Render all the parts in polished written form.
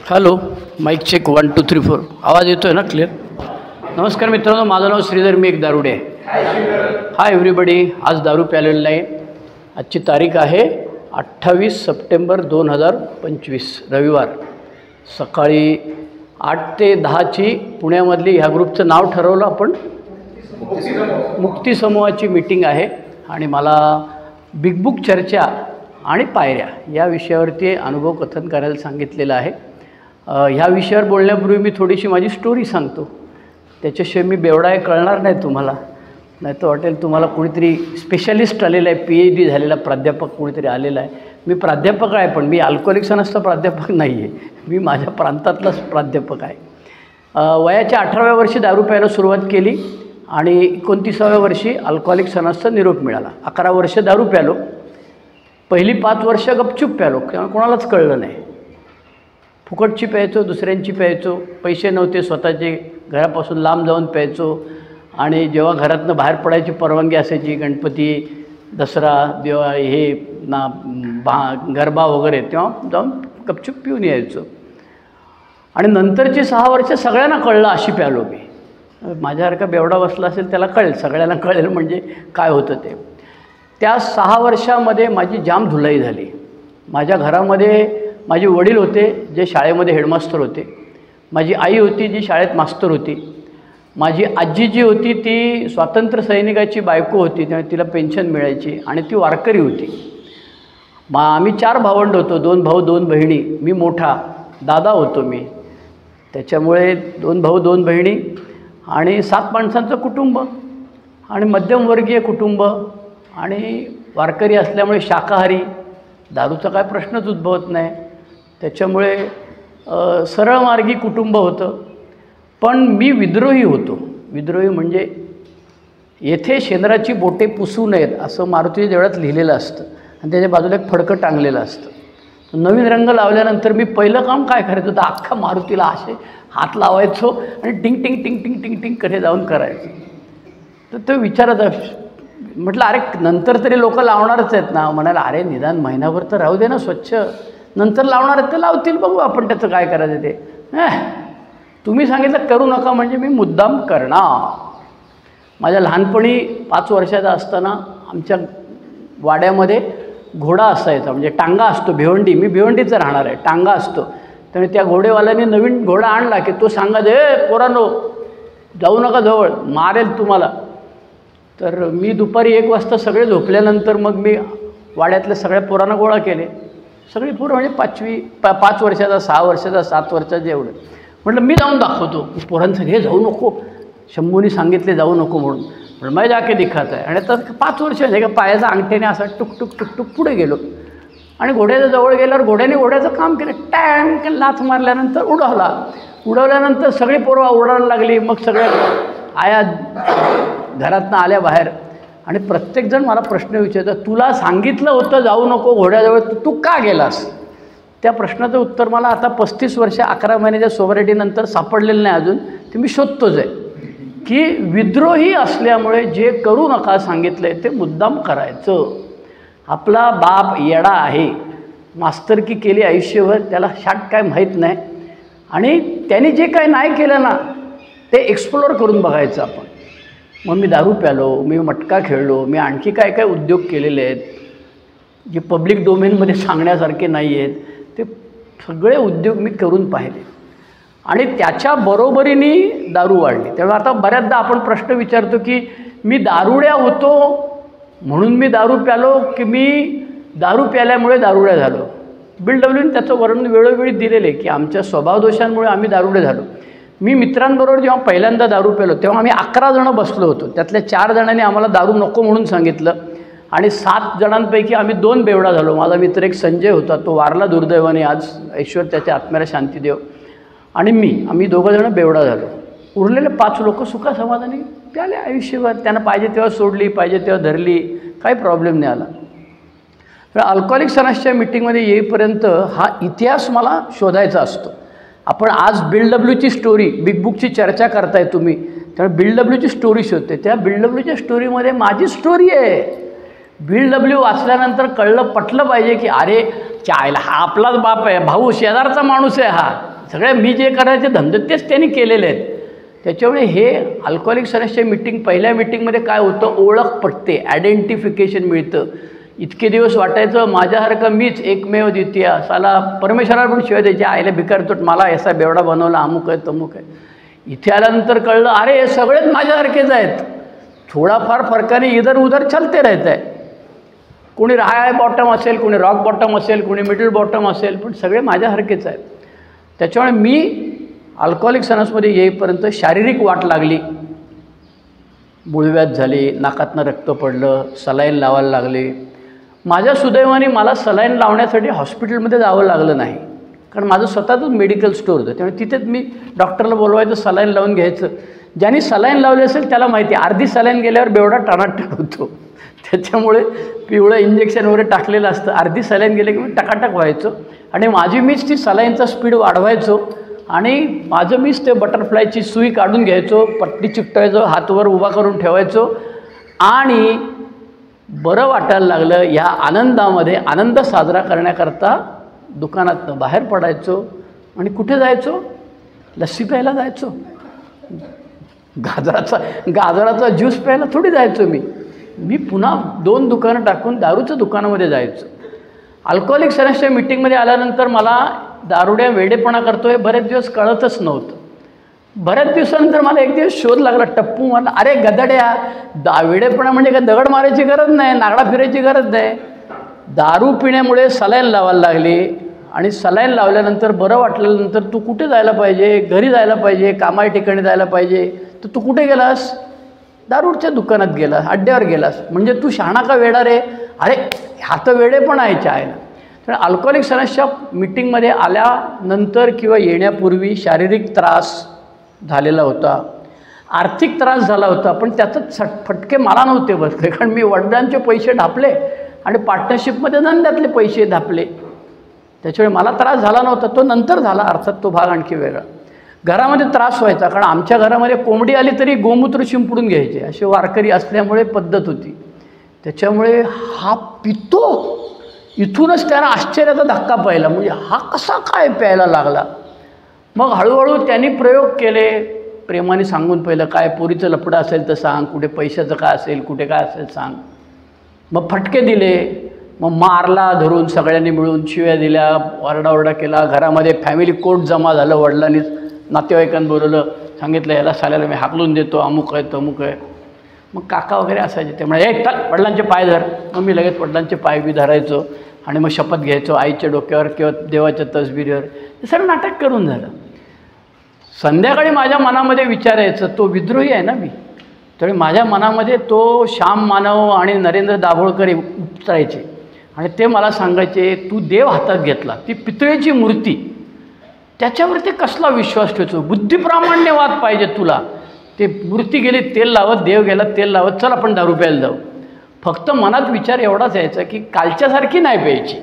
Hello, mic check 1 2 3 4. आवाज येतो आहे ना क्लिअर? नमस्कार मित्रांनो, माझं नाव श्रीधर, मी एक दारुडे आहे. Hi everybody. आज दारू प्यालेलं नाही. आजची तारीख आहे 28 सप्टेंबर 2025 रविवार. सकाळी 8 ते 10ची पुण्यामधली ह्या ग्रुपचं नाव ठरवलं आपण, मुक्ती समूहाची मीटिंग आहे आणि मला बिग बुक चर्चा आणि पायऱ्या या विषयावरती अनुभव कथन करायला सांगितलेलं आहे. ह्या विषयावर बोलण्यापूर्वी मी थोडीशी माझी स्टोरी सांगतो. त्याच्याशिवाय मी बेवडा आहे कळणार नाही तुम्हाला. नाही तर वाटेल तुम्हाला कोणीतरी स्पेशलिस्ट आलेला आहे, PhD झालेला प्राध्यापक कोणीतरी आलेला आहे. मी प्राध्यापक आहे, पण मी अल्कोहोलिक्स नसता प्राध्यापक नाही आहे. मी माझ्या प्रांतातलाच प्राध्यापक आहे. वयाच्या 18व्या वर्षी दारू प्यायला सुरुवात केली आणि 29व्या वर्षी अल्कोहोलिक्स नसता निरोप मिळाला. 11 वर्ष दारू प्यालो. पहिली 5 वर्ष गपचूप प्यालो, कोणालाच कळलं नाही. फुकटची प्यायचो, दुसऱ्यांची प्यायचो. पैसे नव्हते स्वतःचे, घरापासून लांब जाऊन प्यायचो. आणि जेव्हा घरातनं बाहेर पडायची परवानगी असायची, गणपती, दसरा, दिवाळी, हे गरबा वगैरे, तेव्हा जाऊन गपचूप पिऊन यायचो. आणि नंतरची 6 वर्ष सगळ्यांना कळलं अशी प्यालो मी. माझ्यासारखा बेवडा बसला असेल त्याला कळेल, सगळ्यांना कळेल म्हणजे काय होतं ते. त्या 6 वर्षामध्ये माझी जाम धुलाई झाली. माझ्या घरामध्ये माझे वडील होते जे शाळेमध्ये हेडमास्तर होते. माझी आई होती जी शाळेत मास्तर होती. माझी आजी जी होती ती स्वातंत्र्य सैनिकाची बायको होती, त्यामुळे तिला पेन्शन मिळायची आणि ती वारकरी होती. आम्ही 4 भावंड होतो, 2 भाऊ 2 बहिणी. मी मोठा, दादा होतो मी. त्याच्यामुळे 2 भाऊ 2 बहिणी आणि 7 माणसांचं कुटुंब आणि मध्यमवर्गीय कुटुंब आणि वारकरी असल्यामुळे शाकाहारी. दारूचा काय प्रश्नच उद्भवत नाही. त्याच्यामुळे सरळमार्गी कुटुंब होतं. पण मी विद्रोही होतो. विद्रोही म्हणजे येथे शेंद्राची बोटे पुसू नयेत असं मारुतीच्या देवळात लिहिलेलं असतं आणि त्याच्या बाजूला एक फडकं टांगलेलं असतं. नवीन रंग लावल्यानंतर मी पहिलं काम काय करायचं तर अख्खा मारुतीला असे हात लावायचो आणि टिंग टिंग टिंग टिंग टिंग टिंग कडे जाऊन करायचं. तर तो विचारत म्हटलं, अरे नंतर तरी लोक लावणारच आहेत ना. म्हणाला, अरे निदान महिनाभर तर राहू दे ना स्वच्छ, नंतर लावणार आहेत तर लावतील, बघू आपण त्याचं काय करायचं ते. तुम्ही सांगितलं करू नका म्हणजे मी मुद्दाम करणार. माझ्या लहानपणी 5 वर्षाचा असताना आमच्या वाड्यामध्ये घोडा असायचा, म्हणजे टांगा असतो, भिवंडी. मी भिवंडीचं राहणार आहे. टांगा असतो. त्यामुळे त्या घोडेवाल्याने नवीन घोडा आणला की तो सांगायचा, पोरांनो जाऊ नका जवळ, मारेल तुम्हाला. तर मी दुपारी 1 वाजता सगळे झोपल्यानंतर मग मी वाड्यातल्या सगळ्या पोरांना गोळा केले. सगळी पोरं म्हणजे 5 वर्षाचा, 6 वर्षाचा, 7 वर्षाचा एवढं. म्हटलं मी जाऊन दाखवतो. पोरांचं हे जाऊ नको, शंभूनी सांगितले जाऊ नको म्हणून. पण मैं जाके दिखात आहे. आणि आता 5 वर्ष म्हणजे का पायाचा अंगठ्याने असा टुकटुक टुकटुक पुढे गेलो आणि घोड्याच्या जवळ गेल्यावर घोड्याने घोड्याचं काम केलं. टँक लाथ मारल्यानंतर उडवल्यानंतर सगळी पोरं उडायला लागली. मग सगळ्या आया घरातनं आल्या बाहेर आणि प्रत्येकजण मला प्रश्न विचारतात, तुला सांगितलं होतं जाऊ नको घोड्याजवळ, तू का गेलास? त्या प्रश्नाचं उत्तर मला आता 35 वर्ष 11 महिन्याच्या सोबरिटीनंतर सापडलेलं नाही अजून. ते मी शोधतोच आहे की विद्रोही असल्यामुळे जे करू नका सांगितलं आहे ते मुद्दाम करायचं. आपला बाप येडा आहे, मास्तरकी केली आयुष्यभर, त्याला शाट काय माहीत नाही आणि त्यांनी जे काय नाही केलं ना ते एक्सप्लोअर करून बघायचं आपण. मग मी दारू प्यालो, मी मटका खेळलो, मी आणखी काय काय उद्योग केलेले आहेत जे पब्लिक डोमेनमध्ये सांगण्यासारखे नाही आहेत. ते सगळे उद्योग मी करून पाहिले आणि त्याच्या बरोबरीने दारू वाढली. त्यामुळे आता बऱ्याचदा आपण प्रश्न विचारतो की मी दारुड्या होतो म्हणून मी दारू प्यालो की मी दारू प्याल्यामुळे दारुड्या झालो. बिल डब्ल्यूने त्याचं वर्णन वेळोवेळी दिलेलं आहे की आमच्या स्वभावदोषांमुळे आम्ही दारुडे झालो. मी मित्रांबरोबर जेव्हा पहिल्यांदा दारू प्यालो तेव्हा आम्ही 11 जणं बसलो होतो. त्यातल्या 4 जणांनी आम्हाला दारू नको म्हणून सांगितलं आणि 7 जणांपैकी आम्ही 2 बेवडा झालो. माझा मित्र एक संजय होता, तो वारला दुर्दैवाने, आज ईश्वर त्याच्या आत्म्याला शांती देव. आणि आम्ही 2 जणं बेवडा झालो. उरलेले 5 लोक सुखासमाधानी प्याले आयुष्यभर. त्यांना पाहिजे तेव्हा सोडली, पाहिजे तेव्हा धरली, काही प्रॉब्लेम नाही आला. तर अल्कोहोलिक्स अनॉनिमसच्या मीटिंगमध्ये येईपर्यंत हा इतिहास मला शोधायचा असतो. आपण आज बिल डब्ल्यूची स्टोरी, बिग बुकची चर्चा करताय तुम्ही, त्यामुळे बिल डब्ल्यूची स्टोरी शोधते. त्या बिल डब्ल्यूच्या स्टोरीमध्ये माझी स्टोरी आहे. बिल डब्ल्यू वाचल्यानंतर पटलं पाहिजे की अरे चायला हा आपलाच बाप आहे, भाऊ शेजारचा माणूस आहे हा, सगळे मी जे करायचे धंदे तेच त्यांनी केलेले आहेत. त्याच्यामुळे हे अल्कोहोलिक सदस्य मीटिंग, पहिल्या मीटिंगमध्ये काय होतं, ओळख पटते, आयडेंटिफिकेशन मिळतं. इतके दिवस वाटायचं माझ्यासारखं मीच एकमेव द्वितीय, साला परमेश्वराला पण शिवाय द्यायचे, आईला भिकारतोट मला असा बेवडा बनवला, अमुक आहे तमुक आहे. इथे आल्यानंतर कळलं अरे हे सगळेच माझ्यासारखेच आहेत, थोडाफार फरकाने इधर उधर चलते राहत आहे. कोणी हाय बॉटम असेल, कोणी रॉक बॉटम असेल, कोणी मिडल बॉटम असेल, पण सगळे माझ्यासारखेच आहेत. त्याच्यामुळे मी अल्कोहोलिक सनसमध्ये येईपर्यंत शारीरिक वाट लागली, मुळव्याध झाली, नाकातनं रक्त पडलं, सलाईन लावायला लागले. माझ्या सुदैवाने मला सलाईन लावण्यासाठी हॉस्पिटलमध्ये जावं लागलं नाही, कारण माझं स्वतःचंच मेडिकल स्टोअर होतं. त्यामुळे तिथेच मी डॉक्टरला बोलवायचं, सलाईन लावून घ्यायचं. ज्यांनी सलाईन लावली असेल त्याला माहिती आहे, अर्धी सलाईन गेल्यावर बेवडा टाणाटाण होतो. त्याच्यामुळे पिवळं इंजेक्शन वगैरे टाकलेलं असतं, अर्धी सलाईन गेले की मी टकाटक व्हायचो आणि माझी मीच ती सलाईनचा स्पीड वाढवायचो आणि माझं मीच ते बटरफ्लायची सुई काढून घ्यायचो, पट्टी चिकटवायचो, हातवर उभा करून ठेवायचो आणि बरं वाटायला लागलं. या आनंदामध्ये आनंद साजरा करण्याकरता दुकानातनं बाहेर पडायचो आणि कुठे जायचो, लस्सी प्यायला जायचो, गाजराचा ज्यूस प्यायला थोडी जायचो मी पुन्हा 2 दुकानं टाकून दारूचं दुकानामध्ये जायचो. अल्कोहोलिक सदस्य मीटिंगमध्ये आल्यानंतर मला दारुड्या वेडेपणा करतोय बरेच दिवस कळतच नव्हतं. बऱ्याच दिवसानंतर मला एक दिवस शोध लागला, टप्पू म्हणला अरे गदड्या, वेडेपणा म्हणजे काय दगड मारायची गरज नाही, नागडा फिरायची गरज नाही. दारू पिण्यामुळे सलाईन लावायला लागली आणि सलाईन लावल्यानंतर बरं वाटल्यानंतर तू कुठे जायला पाहिजे, घरी जायला पाहिजे, कामाच्या ठिकाणी जायला पाहिजे, तर तू कुठे गेलास, दारूच्या दुकानात गेलास, अड्ड्यावर गेलास. म्हणजे तू शहाणा का वेडा रे, अरे हा तर वेडेपणा आहे चायला. तर अल्कोहोलिक सदस्य मीटिंगमध्ये आल्यानंतर किंवा येण्यापूर्वी शारीरिक त्रास झालेला होता, आर्थिक त्रास झाला होता, पण त्याचं फटके मला नव्हते बसले, कारण मी वडिलांचे पैसे ढापले आणि पार्टनरशिपमध्ये धंद्यातले पैसे धापले. त्याच्यामुळे मला त्रास झाला नव्हता, तो नंतर झाला, अर्थात तो भाग आणखी वेगळा. घरामध्ये त्रास व्हायचा, कारण आमच्या घरामध्ये कोंबडी आली तरी गोमूत्र शिंपडून घ्यायचे, असे वारकरी असल्यामुळे पद्धत होती. त्याच्यामुळे हा पितो, इथूनच त्याला आश्चर्याचा धक्का पाहिला, म्हणजे हा कसा काय प्यायला लागला. मग हळूहळू त्यांनी प्रयोग केले, प्रेमाने सांगून पहिलं काय पोरीचं लफडं असेल तर सांग, कुठे पैशाचं काय असेल, कुठे काय असेल सांग. मग फटके दिले, मग मारला धरून, सगळ्यांनी मिळून शिव्या दिल्या, ओरडाओरडा केला. घरामध्ये फॅमिली कोर्ट जमा झालं, वडिलांनीच नातेवाईकांना बोलवलं, सांगितलं याला साल्याला मी हाकलून देतो, अमुक आहे तमुक आहे. मग काका वगैरे असायचे, त्यामुळे एक चल वडिलांचे पाय धर. मग मी लगेच वडिलांचे पाय बी धरायचो आणि मग शपथ घ्यायचो आईच्या डोक्यावर किंवा देवाच्या तसबिरीवर. हे सगळं नाटक करून झालं. संध्याकाळी माझ्या मनामध्ये विचार यायचं, तो विद्रोही आहे ना मी, तर माझ्या मनामध्ये तो श्याम मानव आणि नरेंद्र दाभोळकर उतरायचे आणि ते मला सांगायचे तू देव हातात घेतला, ती पितळेची मूर्ती, त्याच्यावरती कसला विश्वास ठेवतो, बुद्धिप्रामाण्यवाद पाहिजे तुला. ते मूर्ती गेली तेल लावत, देव गेला तेल लावत, चल आपण दारू प्यायला जाऊ. फक्त मनात विचार एवढाच यायचा की कालच्यासारखी नाही प्यायची,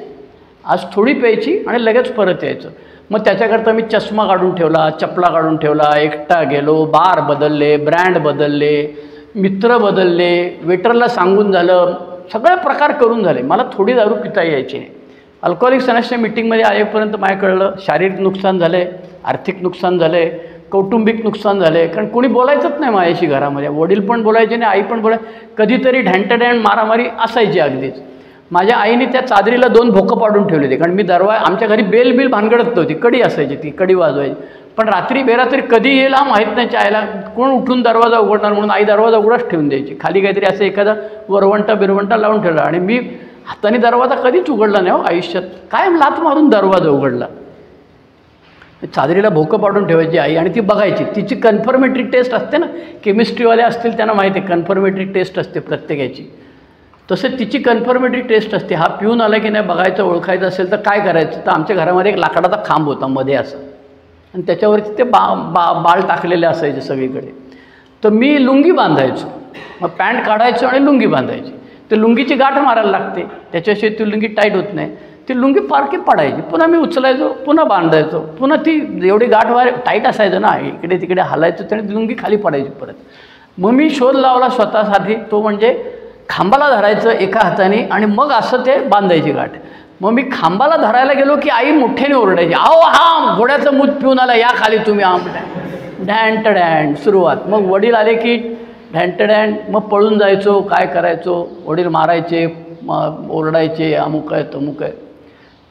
आज थोडी प्यायची आणि लगेच परत यायचं. मग त्याच्याकरता मी चष्मा काढून ठेवला, चपला काढून ठेवला, एकटा गेलो, बार बदलले, ब्रँड बदलले, मित्र बदलले, वेटरला सांगून झालं, सगळे प्रकार करून झाले. मला थोडी दारू पिता यायची नाही. अल्कोहोलिक सदस्य मीटिंगमध्ये आलेपर्यंत मला कळलं शारीरिक नुकसान झालं आहे, आर्थिक नुकसान झालं आहे, कौटुंबिक नुकसान झालं आहे. कारण कोणी बोलायचंच नाही माझ्याशी घरामध्ये, वडील पण बोलायचे नाही, आई पण कधीतरी ढँटढँट मारामारी असायची अगदीच. माझ्या आईने त्या चादरीला 2 भोकं पाडून ठेवले होते, कारण मी आमच्या घरी बेल भानगडत नव्हती, कडी असायची, ती कडी वाजवायची. पण रात्री बेरात्री कधी येईल हा माहीत नाही, चायला कोण उठून दरवाजा उघडणार म्हणून आई दरवाजा उघडाच ठेवून द्यायची. खाली काहीतरी असं एखादा वरवंटा लावून ठेवला आणि मी हाताने दरवाजा कधीच उघडला नाही हो आयुष्यात, कायम लाथ मारून दरवाजा उघडला. चादरीला भोकं पाडून ठेवायची आई आणि ती बघायची. तिची कन्फर्मेटरी टेस्ट असते ना, केमिस्ट्रीवाले असतील त्यांना माहिती आहे, कन्फर्मेटरी टेस्ट असते प्रत्येकाची. तसं तिची कन्फर्मेटरी टेस्ट असते. हा पिऊन आला की नाही बघायचं, ओळखायचं असेल तर काय करायचं. तर आमच्या घरामध्ये एक लाकडाचा खांब होता मध्ये असं, आणि त्याच्यावरती ते बाळ टाकलेले असायचे सगळीकडे. तर मी लुंगी बांधायचो, मग पॅन्ट काढायचो आणि लुंगी बांधायची. ते लुंगीची गाठ मारायला लागते, त्याच्याशिवाय ती लुंगी टाईट होत नाही. ती लुंगी पारखी पडायची, पुन्हा मी उचलायचो, पुन्हा बांधायचो, पुन्हा ती एवढी गाठ टाईट असायचं ना, इकडे तिकडे हलायचं, त्याने ती लुंगी खाली पडायची परत. मग मी शोध लावला स्वतःसाठी, तो म्हणजे खांबाला धरायचं एका हाताने आणि मग असं ते बांधायची गाठ. मग मी खांबाला धरायला गेलो की आई मोठ्याने ओरडायची, अहो हा घोड्याचं मूत पिऊन आला, या खाली तुम्ही आम डॅन्ट डॅन्ट सुरुवात. मग वडील आले की डॅन्ट डॅन्ट, मग पळून जायचो, काय करायचो, वडील मारायचे, ओरडायचे, अमुक आहे तमुक आहे.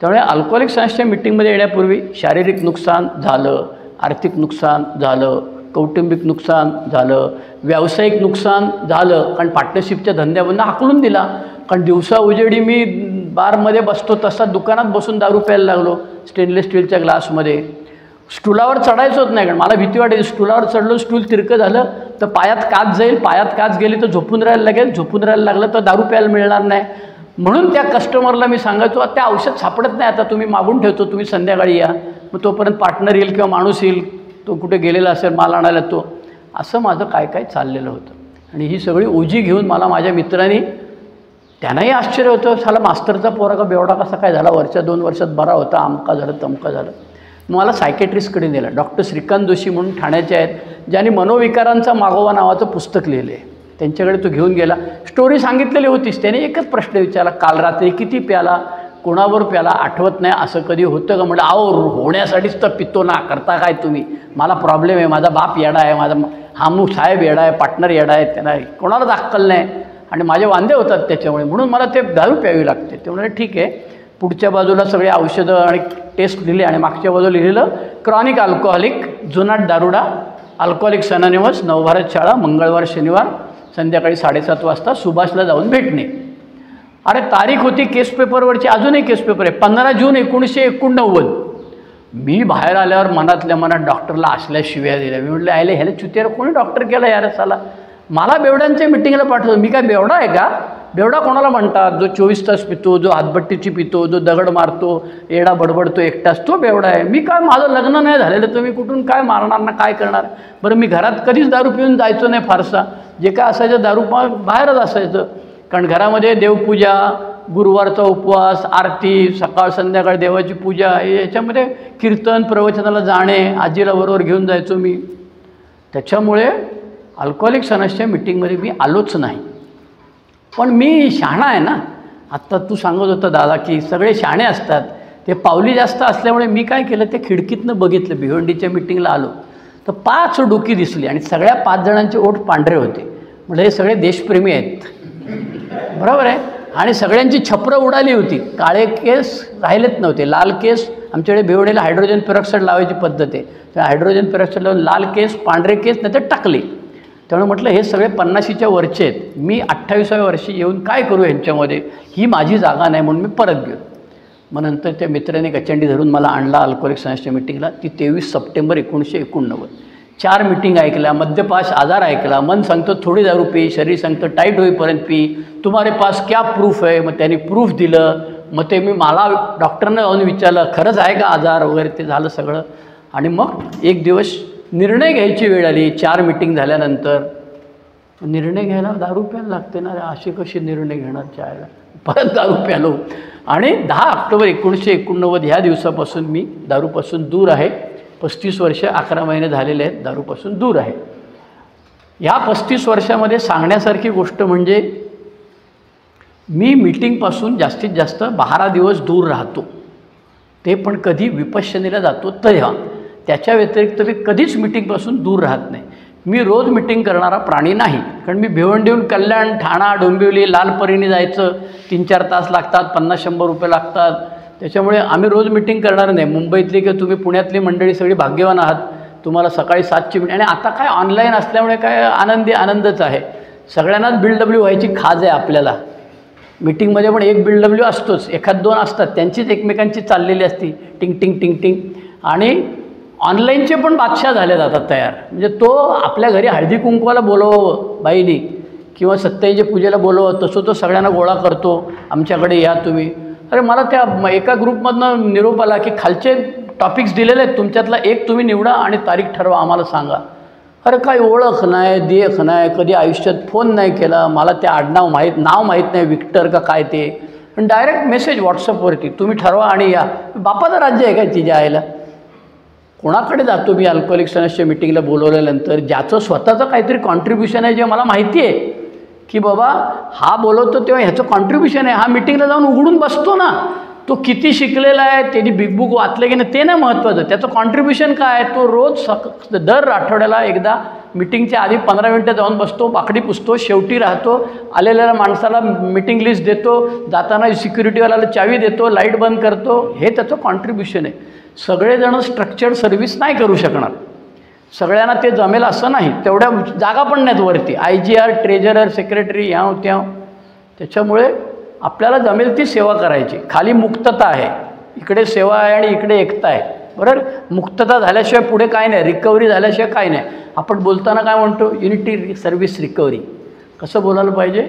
त्यामुळे अल्कोहोलिक सन्सच्या मीटिंगमध्ये येण्यापूर्वी शारीरिक नुकसान झालं, आर्थिक नुकसान झालं, कौटुंबिक नुकसान झालं, व्यावसायिक नुकसान झालं, कारण पार्टनरशिपच्या धंद्यामधून हाकलून दिला. कारण दिवसा उजेडी मी बारमध्ये बसतो तसा दुकानात बसून दारू प्यायला लागलो, स्टेनलेस स्टीलच्या ग्लासमध्ये. स्टूलावर चढायचंच नाही, कारण मला भीती वाटायची, स्टूलावर चढलो, स्टूल तिरकं झालं तर पायात काच जाईल, पायात काच गेली तर झोपून राहायला लागेल, झोपून राहायला लागलं तर दारू प्यायला मिळणार नाही. म्हणून त्या कस्टमरला मी सांगायचो, त्या औषध सापडत नाही, आता तुम्ही मागून ठेवतो, तुम्ही संध्याकाळी या, मग तोपर्यंत पार्टनर येईल किंवा माणूस येईल, तो कुठे गेलेला असेल माल आणायला तो. असं माझं काय काय चाललेलं होतं. आणि ही सगळी ओझी घेऊन मला माझ्या मित्रांनी, त्यांनाही आश्चर्य होतं, साला मास्तरचा पोरा का बेवडा कसा काय झाला, वर्षा 2 वर्षात बरा होता, अमका झालं तमका झालं. मला सायकेट्रिस्टकडे नेलं. डॉक्टर श्रीकांत जोशी म्हणून ठाण्याचे आहेत, ज्यांनी मनोविकारांचा मागोवा नावाचं पुस्तक लिहिलं आहे, त्यांच्याकडे तो घेऊन गेला. स्टोरी सांगितलेली होतीच. त्याने एकच प्रश्न विचारला, काल रात्री किती प्याला, कोणावर प्याला, आठवत नाही, असं कधी होतं का? म्हटलं अहो होण्यासाठीच तर पितो ना, करता काय तुम्ही, मला प्रॉब्लेम आहे, माझा बाप येडा आहे, माझा हामू साहेब येडा आहे, पार्टनर येडा आहे, त्यांना कोणालाच अक्कल नाही आणि माझे वांदे होतात त्याच्यामुळे, म्हणून मला ते दारू प्यावी लागते. ते म्हणाले ठीक आहे. पुढच्या बाजूला सगळे औषधं आणि टेस्ट लिहिले आणि मागच्या बाजूला लिहिलेलं क्रॉनिक अल्कोहॉलिक, जुनाट दारुडा, अल्कोहॉलिक्स अनॉनिमस, नवभारत शाळा, मंगळवार शनिवार संध्याकाळी 7:30 वाजता सुभाषला जाऊन भेटणे. अरे तारीख होती केस पेपरवरची, अजूनही केस पेपर आहे, 15 जून 1989. मी बाहेर आल्यावर मनातल्या मनात डॉक्टरला असल्या शिव्या दिल्या. मी म्हटलं आयले ह्याला चुतीयार कोणी डॉक्टर केला यार, साला मला बेवड्यांच्या मिटिंगला पाठवतो. मी काय बेवडा आहे का? बेवडा कोणाला म्हणतात? जो 24 तास पितो, जो हातभट्टीची पितो, जो दगड मारतो, एडा बडबडतो एकटाच, तो बेवडा आहे. मी काय, माझं लग्न नाही झालेलं, तर मी कुठून काय मारणार ना, काय करणार? बरं मी घरात कधीच दारू पिऊन जायचो नाही फारसा, जे काय असायचं दारू बाहेरच असायचं. कारण घरामध्ये देवपूजा, गुरुवारचा उपवास, आरती, सकाळ संध्याकाळ देवाची पूजा, याच्यामध्ये कीर्तन प्रवचनाला जाणे, आजीला बरोबर घेऊन जायचो मी. त्याच्यामुळे अल्कोहोलिक सन्सच्या मीटिंगमध्ये मी आलोच नाही. पण मी शहाणा आहे ना. आत्ता तू सांगत होता दादा की सगळे शहाणे असतात, ते पावली जास्त असल्यामुळे मी काय केलं, ते खिडकीतनं बघितलं. भिवंडीच्या मीटिंगला आलो तर 5 डोकी दिसली आणि सगळ्या 5 जणांचे ओठ पांढरे होते. म्हणजे हे सगळे देशप्रेमी आहेत, बरोबर आहे. आणि सगळ्यांची छपरं उडाली होती, काळे केस राहिलेच नव्हते, लाल केस. आमच्याकडे भिवंडीला हायड्रोजन पेरॉक्साईड लावायची पद्धत आहे, त्या हायड्रोजन पेरॉक्साईड लावून लाल केस, पांढरे केस नाही तर टाकले. त्यामुळे म्हटलं हे सगळे 50च्या वरचे आहेत, मी 28व्या वर्षी येऊन काय करू ह्यांच्यामध्ये, ही माझी जागा नाही, म्हणून मी परत गेलो. मग नंतर त्या मित्राने गचंडी धरून मला आणला अल्कोहोलिक सन्सच्या मीटिंगला. ती 23 सप्टेंबर 1989. 4 मीटिंग ऐकल्या, मद्यपाश आजार ऐकला, मन सांगतो थोडी दारू पी, शरीर सांगतं टाईट होईपर्यंत पी, तुम्हारे पास क्या प्रूफ आहे? मग त्यांनी प्रूफ दिलं. मग ते मला डॉक्टरनं जाऊन विचारलं खरंच आहे का आजार वगैरे, ते झालं सगळं. आणि मग एक दिवस निर्णय घ्यायची वेळ आली. 4 मीटिंग झाल्यानंतर निर्णय घ्यायला दारू प्यायला लागते ना, अशी कशी निर्णय घेणार चायला, परत दारू प्यालो. आणि 10 ऑक्टोबर 1989 ह्या दिवसापासून मी दारूपासून दूर आहे. 35 वर्ष 11 महिने झालेले आहेत दारूपासून दूर आहे. ह्या 35 वर्षामध्ये सांगण्यासारखी गोष्ट म्हणजे मी मीटिंगपासून जास्तीत जास्त 12 दिवस दूर राहतो, ते पण कधी विपश्यनेला जातो तेव्हा. त्याच्या व्यतिरिक्त मी कधीच मीटिंगपासून दूर राहत नाही. मी रोज मीटिंग करणारा प्राणी नाही, कारण मी भिवंडीहून कल्याण, ठाणा, डोंबिवली, लालपरीने जायचं, 3-4 तास लागतात, 50-100 रुपये लागतात. त्याच्यामुळे आम्ही रोज मीटिंग करणार नाही. मुंबईतली किंवा तुम्ही पुण्यातली मंडळी सगळी भाग्यवान आहात, तुम्हाला सकाळी 7ची मीटिंग. आणि आता काय ऑनलाईन असल्यामुळे काय आनंदच आहे. सगळ्यांनाच BW व्हायची खाज आहे आपल्याला. मीटिंगमध्ये पण एक BW असतोच, 1-2 असतात, त्यांचीच एकमेकांची चाललेली असती, टिंग टिंग टिंग टिंग. आणि ऑनलाईनचे पण बादशाह झाले जातात तयार. म्हणजे तो आपल्या घरी हळदी कुंकवाला बोलवावं बाईनी किंवा सत्याच्या पूजेला बोलवावं, तसं तो सगळ्यांना गोळा करतो, आमच्याकडे या तुम्ही. अरे मला त्या एका ग्रुपमधनं निरोप आला की खालचे टॉपिक्स दिलेले आहेत, तुमच्यातला एक तुम्ही निवडा आणि तारीख ठरवा, आम्हाला सांगा. अरे काय ओळख नाही, देख नाही, कधी आयुष्यात फोन नाही केला, मला त्या नाव माहीत नाही, विक्टर का काय ते. पण डायरेक्ट मेसेज व्हॉट्सअपवरती, तुम्ही ठरवा आणि या. बापाचं राज्य आहे काय तिच्या आईला? कोणाकडे जातो मी अल्कोहोलिक सन्सच्या मीटिंगला बोलवल्यानंतर? ज्याचं स्वतःचं काहीतरी कॉन्ट्रीब्युशन आहे, जे मला माहिती आहे की बाबा हा बोलवतो तेव्हा ह्याचं कॉन्ट्रीब्युशन आहे, हा मीटिंगला जाऊन उघडून बसतो ना. तो किती शिकलेला आहे, त्यांनी बिग बुक वाचले की नाही ते नाही महत्त्वाचं, त्याचं कॉन्ट्रीब्युशन काय आहे. तो रोज दर आठवड्याला एकदा मीटिंगच्या आधी 15 मिनटं जाऊन बसतो, बाकडी पुसतो, शेवटी राहतो, आलेल्या माणसाला मीटिंग लिस्ट देतो, जाताना सिक्युरिटीवाल्याला चावी देतो, लाईट बंद करतो. हे त्याचं कॉन्ट्रीब्युशन आहे. सगळेजण स्ट्रक्चर्ड सर्व्हिस नाही करू शकणार, सगळ्यांना ते जमेल असं नाही, तेवढ्या जागा पण नाहीत वरती, IGR, ट्रेजरर, सेक्रेटरी, ह्याव त्याव. त्याच्यामुळे आपल्याला जमेल ती सेवा करायची. खाली मुक्तता आहे, इकडे सेवा आहे आणि इकडे एकता आहे. बरोबर, मुक्तता झाल्याशिवाय पुढे काय नाही, रिकव्हरी झाल्याशिवाय काय नाही. आपण बोलताना काय म्हणतो, युनिटी सर्व्हिस रिकव्हरी. कसं बोलायला पाहिजे,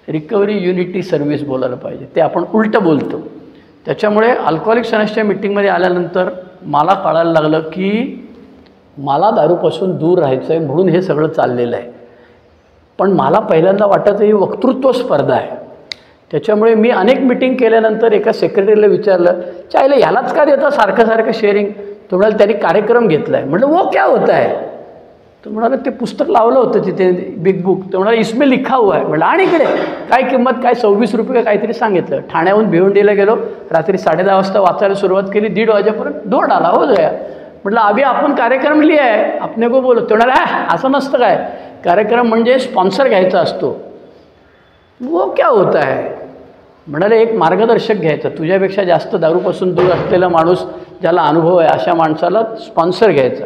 रिकव्हरी युनिटी सर्व्हिस बोलायला पाहिजे, ते आपण उलटं बोलतो. त्याच्यामुळे अल्कोहोलिक्स अनोनिमसच्या मीटिंगमध्ये आल्यानंतर मला कळायला लागलं की मला दारूपासून दूर राहायचं आहे, म्हणून हे सगळं चाललेलं आहे. पण मला पहिल्यांदा वाटायचं ही वक्तृत्व स्पर्धा आहे. त्याच्यामुळे मी अनेक मीटिंग केल्यानंतर एका सेक्रेटरीला विचारलं, चायला ह्यालाच का देता सारखं सारखं शेअरिंग. तो म्हणाला त्यांनी कार्यक्रम घेतला आहे. म्हटलं वो क्या होता है. तो म्हणाला ते पुस्तक लावलं होतं तिथे बिग बुक. तो म्हणाला इसमें लिखा हुआ है. म्हटलं आणि इकडे काय किंमत, काय 26 रुपये काहीतरी सांगितलं. ठाण्याहून भिवंडीला गेलो, रात्री 10:30 वाजता वाचायला सुरुवात केली, 1:30 वाजेपर्यंत दौड आला हो गया. म्हटलं अभि आपण कार्यक्रम लिहा आहे, आपने को बोलो. तो म्हणाला असं नसतं काय, कार्यक्रम म्हणजे स्पॉन्सर घ्यायचा असतो. वो क्या होता है. म्हणाले एक मार्गदर्शक घ्यायचा, तुझ्यापेक्षा जास्त दारूपासून दूर असलेला माणूस ज्याला अनुभव आहे अशा माणसाला स्पॉन्सर घ्यायचा.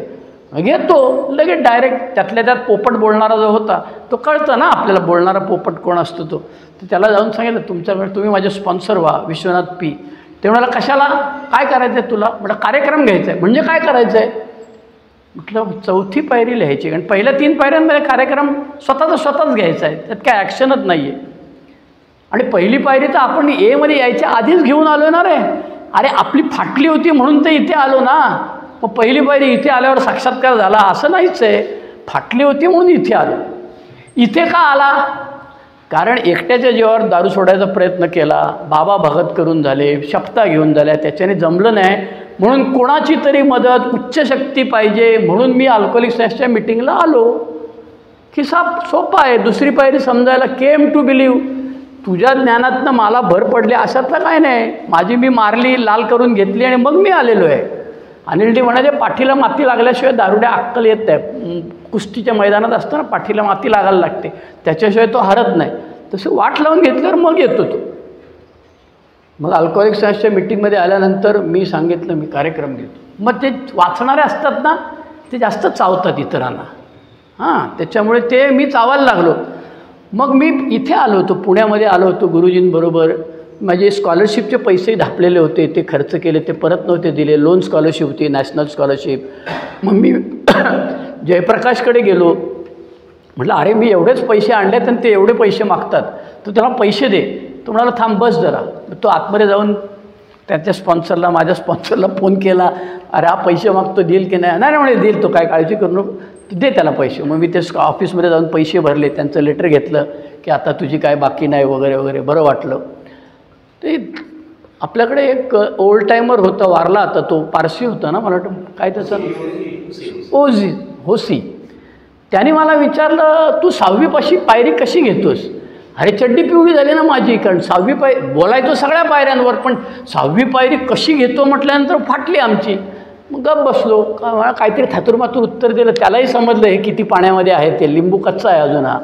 घेतो लगेच डायरेक्ट. त्यातल्या त्यात पोपट बोलणारा जो होता तो कळतं ना आपल्याला, बोलणारा पोपट कोण असतो तो. तर त्याला जाऊन सांगितलं तुमच्याकडे तुम्ही माझे स्पॉन्सर व्हा, विश्वनाथ पी. ते म्हणाला कशाला, काय करायचं आहे तुला. म्हटलं कार्यक्रम घ्यायचा आहे. म्हणजे काय करायचं आहे. म्हटलं 4थी पायरी लिहायची, कारण पहिल्या 3 पायऱ्यांमध्ये कार्यक्रम स्वतःच घ्यायचा आहे, त्यात काय ॲक्शनच नाही आहे. आणि पहिली पायरी तर आपण एमध्ये यायच्या आधीच घेऊन आलो ना रे. अरे आपली फाटली होती म्हणून तर इथे आलो ना. मग पहिली पायरी इथे आल्यावर साक्षात्कार झाला असं नाहीच आहे. फाटली होती म्हणून इथे आलो. इथे का आला, कारण एकट्याच्या जीवावर दारू सोडायचा प्रयत्न केला, बाबा भगत करून झाले, शपथा घेऊन झाल्या, त्याच्याने जमलं नाही. म्हणून कोणाची तरी मदत, उच्च शक्ती पाहिजे, म्हणून मी अल्कोहोलिक्स अनोनिमसच्या मीटिंगला आलो. किस्सा सोपा आहे. दुसरी पायरी समजायला, केम टू बिलीव्ह. तुझ्या ज्ञानातनं मला भर पडली अशातलं काय नाही. माझी मी मारली, लाल करून घेतली आणि मग मी आलेलो आहे. अनिल डी म्हणाले पाठीला माती लागल्याशिवाय दारुड्या अक्कल येत नाही. कुस्तीच्या मैदानात असताना पाठीला माती लागायला लागते, त्याच्याशिवाय तो हरत नाही. तसं वाट लावून घेतल्यावर मग येतो तो. मग अल्कोहोलिक्स अनोनिमसच्या मीटिंगमध्ये आल्यानंतर मी सांगितलं मी कार्यक्रम घेतो. मग ते वाचणारे असतात ना, ते जास्त चावतात इतरांना. त्याच्यामुळे ते मी चावायला लागलो. मग मी इथे आलो होतो, पुण्यामध्ये आलो होतो गुरुजींबरोबर. माझे स्कॉलरशिपचे पैसे धापलेले होते, ते खर्च केले, ते परत नव्हते दिले. लोन स्कॉलरशिप होती, नॅशनल स्कॉलरशिप. मग मी जयप्रकाशकडे गेलो. म्हटलं अरे मी एवढेच पैसे आणलेत आणि ते एवढे पैसे मागतात, तर त्याला पैसे दे. तो म्हणाला थांब बस जरा. तो आतमध्ये जाऊन त्याच्या स्पॉन्सरला, माझ्या स्पॉन्सरला फोन केला, अरे हा पैसे मागतो, देईल की नाही. नाही म्हणे देईल, तो काय काळजी करू नको, दे त्याला पैसे. मग मी ते ऑफिसमध्ये जाऊन पैसे भरले, त्यांचं लेटर घेतलं की आता तुझी काय बाकी नाही वगैरे वगैरे. बरं वाटलं. ते आपल्याकडे एक ओल्ड टायमर होता, वारला आता, तो पारसी होता ना, मला वाटतं काय त्याचं होसी. त्याने मला विचारलं तू 6वी पायरी कशी घेतोस. अरे चड्डी पिवळी झाली ना माझी, कारण 6वी पायरी बोलायचो सगळ्या पायऱ्यांवर, पण 6वी पायरी कशी घेतो म्हटल्यानंतर फाटली आमची. मग गप बसलो. मला काहीतरी थातुरमातूर उत्तर दिलं, त्यालाही समजलं हे किती पाण्यामध्ये आहे, ते लिंबू कच्चा आहे अजून हा.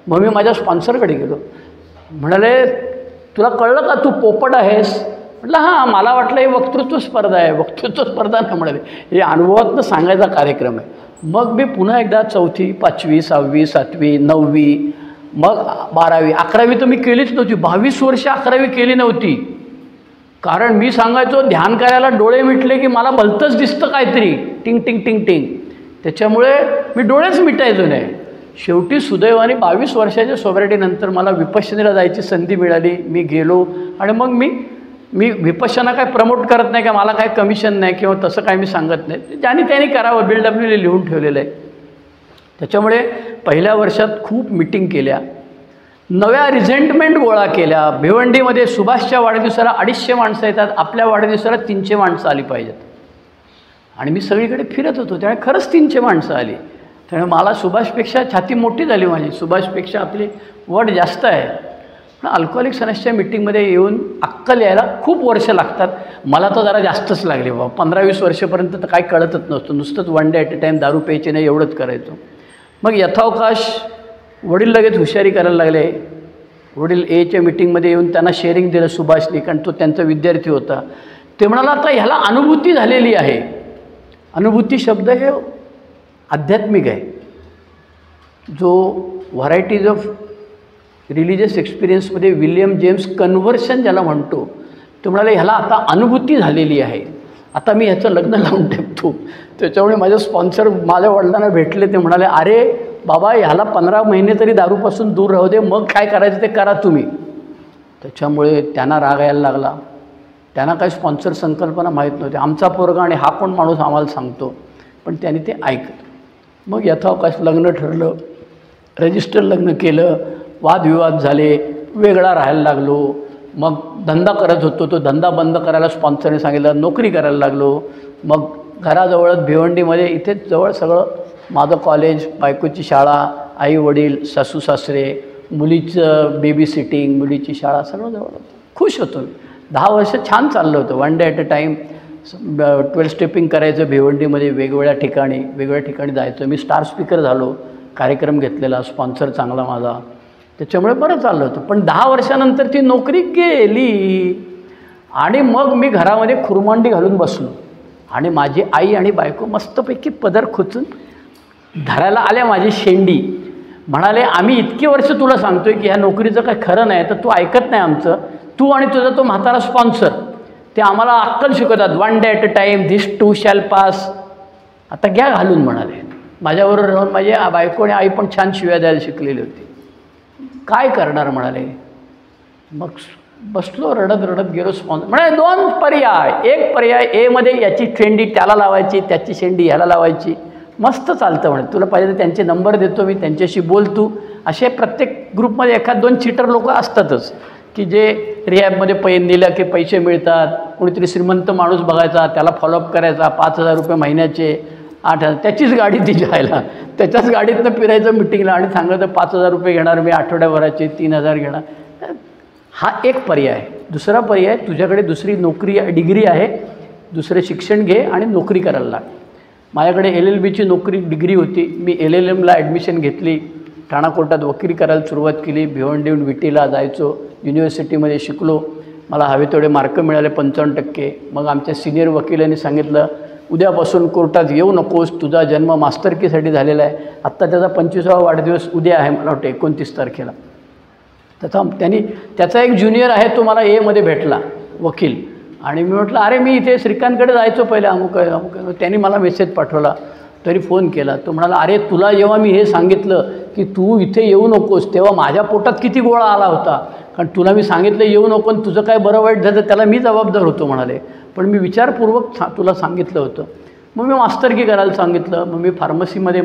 मग मी माझ्या स्पॉन्सरकडे गेलो. म्हणाले तुला कळलं का तू पोपट आहेस. म्हटलं हां, मला वाटलं हे वक्तृत्व स्पर्धा आहे. वक्तृत्व स्पर्धा नाही म्हणाले, हे अनुभवातनं सांगायचा कार्यक्रम आहे. मग मी पुन्हा एकदा 4थी, 5वी, 6वी, 7वी, 9वी, मग 12वी, 11वी तर मी केलीच नव्हती. 22 वर्ष 11वी केली नव्हती. कारण मी सांगायचो ध्यान करायला डोळे मिटले की मला भलतंच दिसतं काहीतरी, टिंग टिंग टिंग टिंग. त्याच्यामुळे मी डोळेच मिटायचो नाही. शेवटी सुदैवाने 22 वर्षाच्या सोबॅरिटीनंतर मला विपश्यनेला जायची संधी मिळाली. मी गेलो आणि मग मी विपश्यना काय प्रमोट करत नाही, का मला काय कमिशन नाही किंवा तसं काय मी सांगत नाही. ज्याने त्याने करावं, BLW लिहून ठेवलेलं आहे. त्याच्यामुळे पहिल्या वर्षात खूप मीटिंग केल्या, नव्या रिझेंटमेंट गोळा केल्या. भिवंडीमध्ये सुभाषच्या वाढदिवसाला 250 माणसं येतात, आपल्या वाढदिवसाला 300 माणसं आली पाहिजेत. आणि मी सगळीकडे फिरत होतो, त्यामुळे खरंच 300 माणसं आली. त्यामुळे मला सुभाषपेक्षा छाती मोठी झाली माझी. सुभाषपेक्षा आपली वट जास्त आहे. पण अल्कोहोलिक्स अनॉनिमसच्या मीटिंगमध्ये येऊन अक्कल यायला खूप वर्ष लागतात. मला तर जरा जास्तच लागले बाबा. 15-20 वर्षापर्यंत तर काही कळतच नसतं. नुसतंच one day at a time दारू प्यायची नाही एवढंच करायचो. मग यथावकाश वडील लगेच हुशारी करायला लागले. वडील एच्या मीटिंगमध्ये येऊन त्यांना शेअरिंग दिलं सुभाषनी, कारण तो त्यांचा विद्यार्थी होता. ते म्हणाला आता ह्याला अनुभूती झालेली आहे. अनुभूती शब्द हे आध्यात्मिक आहे. जो व्हरायटीज ऑफ रिलिजियस एक्सपिरियन्समध्ये विल्यम जेम्स कन्व्हर्शन ज्याला म्हणतो, तो म्हणाले ह्याला आता अनुभूती झालेली आहे, आता मी ह्याचं लग्न लावून टाकतो. त्याच्यामुळे माझे स्पॉन्सर माझ्या वडिलांना भेटले. ते म्हणाले अरे बाबा ह्याला 15 महिने तरी दारूपासून दूर राहू दे, मग काय करायचं ते करा तुम्ही. त्याच्यामुळे त्यांना राग यायला लागला. त्यांना काही स्पॉन्सर संकल्पना माहीत नव्हती. आमचा पोरगा आणि हा कोण माणूस आम्हाला सांगतो, पण त्यांनी ते ऐकलं. मग यथावकाश लग्न ठरलं, रजिस्टर लग्न केलं, वादविवाद झाले, वेगळा राहायला लागलो. मग धंदा करत होतो, तो धंदा बंद करायला स्पॉन्सरने सांगितलं, नोकरी करायला लागलो. मग घराजवळच भिवंडीमध्ये इथेच जवळ सगळं माझं कॉलेज, बायकोची शाळा, आई वडील, सासू सासरे, मुलीचं बेबी सिटिंग, मुलीची शाळा, सगळं जवळ होतं. खुश होतो मी. 10 वर्ष छान चाललं होतं. One day at a time 12 stepping करायचं भिवंडीमध्ये, वेगवेगळ्या ठिकाणी जायचं. मी स्टार स्पीकर झालो, कार्यक्रम घेतलेला, स्पॉन्सर चांगला माझा, त्याच्यामुळे बरं चाललं होतं. पण 10 वर्षानंतर ती नोकरी गेली आणि मग मी घरामध्ये खुरमांडी घालून बसलो आणि माझी आई आणि बायको मस्तपैकी पदर खोचून धरायला आल्या माझी शेंडी. म्हणाले आम्ही इतकी वर्ष तुला सांगतोय की ह्या नोकरीचं काही खरं नाही, तर तू ऐकत नाही आमचं. तू आणि तुझा तो म्हातारा स्पॉन्सर ते आम्हाला अक्कल शिकवतात. One day at a time, this too shall pass. आता घ्या घालून म्हणाले. माझ्याबरोबर राहून माझी बायको आणि आई पण छान शिव्या द्यायला शिकलेली होती. काय करणार म्हणाले. मग बसलो रडत गेलो. स्पॉन्सर म्हणाले 2 पर्याय. एक पर्याय एमध्ये याची शेंडी त्याला लावायची, त्याची शेंडी ह्याला लावायची, मस्त चालतं म्हणे. तुला पाहिजे तर त्यांचे नंबर देतो मी, त्यांच्याशी बोल तू. असे प्रत्येक ग्रुपमध्ये 1-2 चीटर लोक असतातच की जे रिहॅबमध्ये नेल्या की पैसे मिळतात. कोणीतरी श्रीमंत माणूस बघायचा, त्याला फॉलोअप करायचा, 5,000 रुपये महिन्याचे, 8,000, त्याचीच गाडी ती जायला, त्याच्याच गाडीतनं फिरायचं मिटिंगला आणि सांगायचं 5,000 रुपये घेणार मी, आठवड्याभराचे 3,000 घेणार. हा एक पर्याय. दुसरा पर्याय, तुझ्याकडे दुसरी नोकरी डिग्री आहे, दुसरे शिक्षण घे आणि नोकरी करायला लाग. माझ्याकडे LLBची नोकरी डिग्री होती. मी LLMला ॲडमिशन घेतली. ठाणा कोर्टात वकिली करायला सुरुवात केली. भिवंडीहून विटीला जायचो, युनिव्हर्सिटीमध्ये शिकलो. मला हवे तेवढे मार्क मिळाले, 55%. मग आमच्या सिनियर वकिलांनी सांगितलं उद्यापासून कोर्टात येऊ नकोस, तुझा जन्म मास्तरकीसाठी झालेला आहे. आत्ता त्याचा 25वा वाढदिवस उद्या आहे, मला वाटतं 29 तारखेला. त्याचा एक ज्युनियर आहे, तो मला एमध्ये भेटला वकील. आणि मी म्हटलं अरे मी इथे श्रीकांतकडे जायचो पहिले, अमुक त्यांनी मला मेसेज पाठवला, तरी फोन केला. तो म्हणाला अरे तुला जेव्हा मी हे सांगितलं की तू इथे येऊ नकोस, तेव्हा माझ्या पोटात किती गोळा आला होता, कारण तुला मी सांगितलं येऊ नको आणि तुझं काय बरं वाईट झालं त्याला मी जबाबदार होतो म्हणाले. पण मी विचारपूर्वक तुला सांगितलं होतं. मग मी मास्तरकी करायला सांगितलं. मग मी फार्मसीमध्ये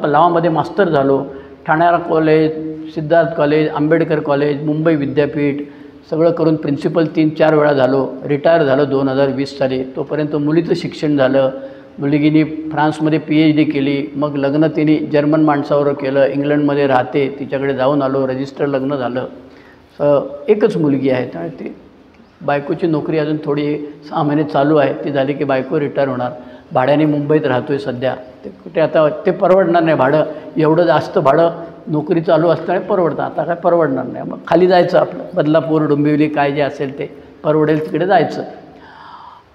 लॉमध्ये मास्टर झालो. ठाण्याला college, Siddharth college, Ambedkar college, Mumbai विद्यापीठ सगळं करून प्रिन्सिपल 3-4 वेळा झालो. रिटायर झालो 2020 साली. तोपर्यंत मुलीचं शिक्षण झालं. मुलगीने फ्रान्समध्ये PhD केली. मग लग्न तिने जर्मन माणसावर केलं. इंग्लंडमध्ये राहते, तिच्याकडे जाऊन आलो, रजिस्टर लग्न झालं. एकच मुलगी आहे. त्यामुळे ती बायकोची नोकरी अजून थोडी 6 महिने चालू आहे. ती झाली की बायको रिटायर होणार. भाड्याने मुंबईत राहतो आहे सध्या. ते कुठे आता ते परवडणार नाही भाडं, एवढं जास्त भाडं नोकरी चालू असताना परवडतं. आता काय परवडणार नाही. मग खाली जायचं आपलं बदलापूर, डोंबिवली काय जे असेल ते परवडेल तिकडे जायचं.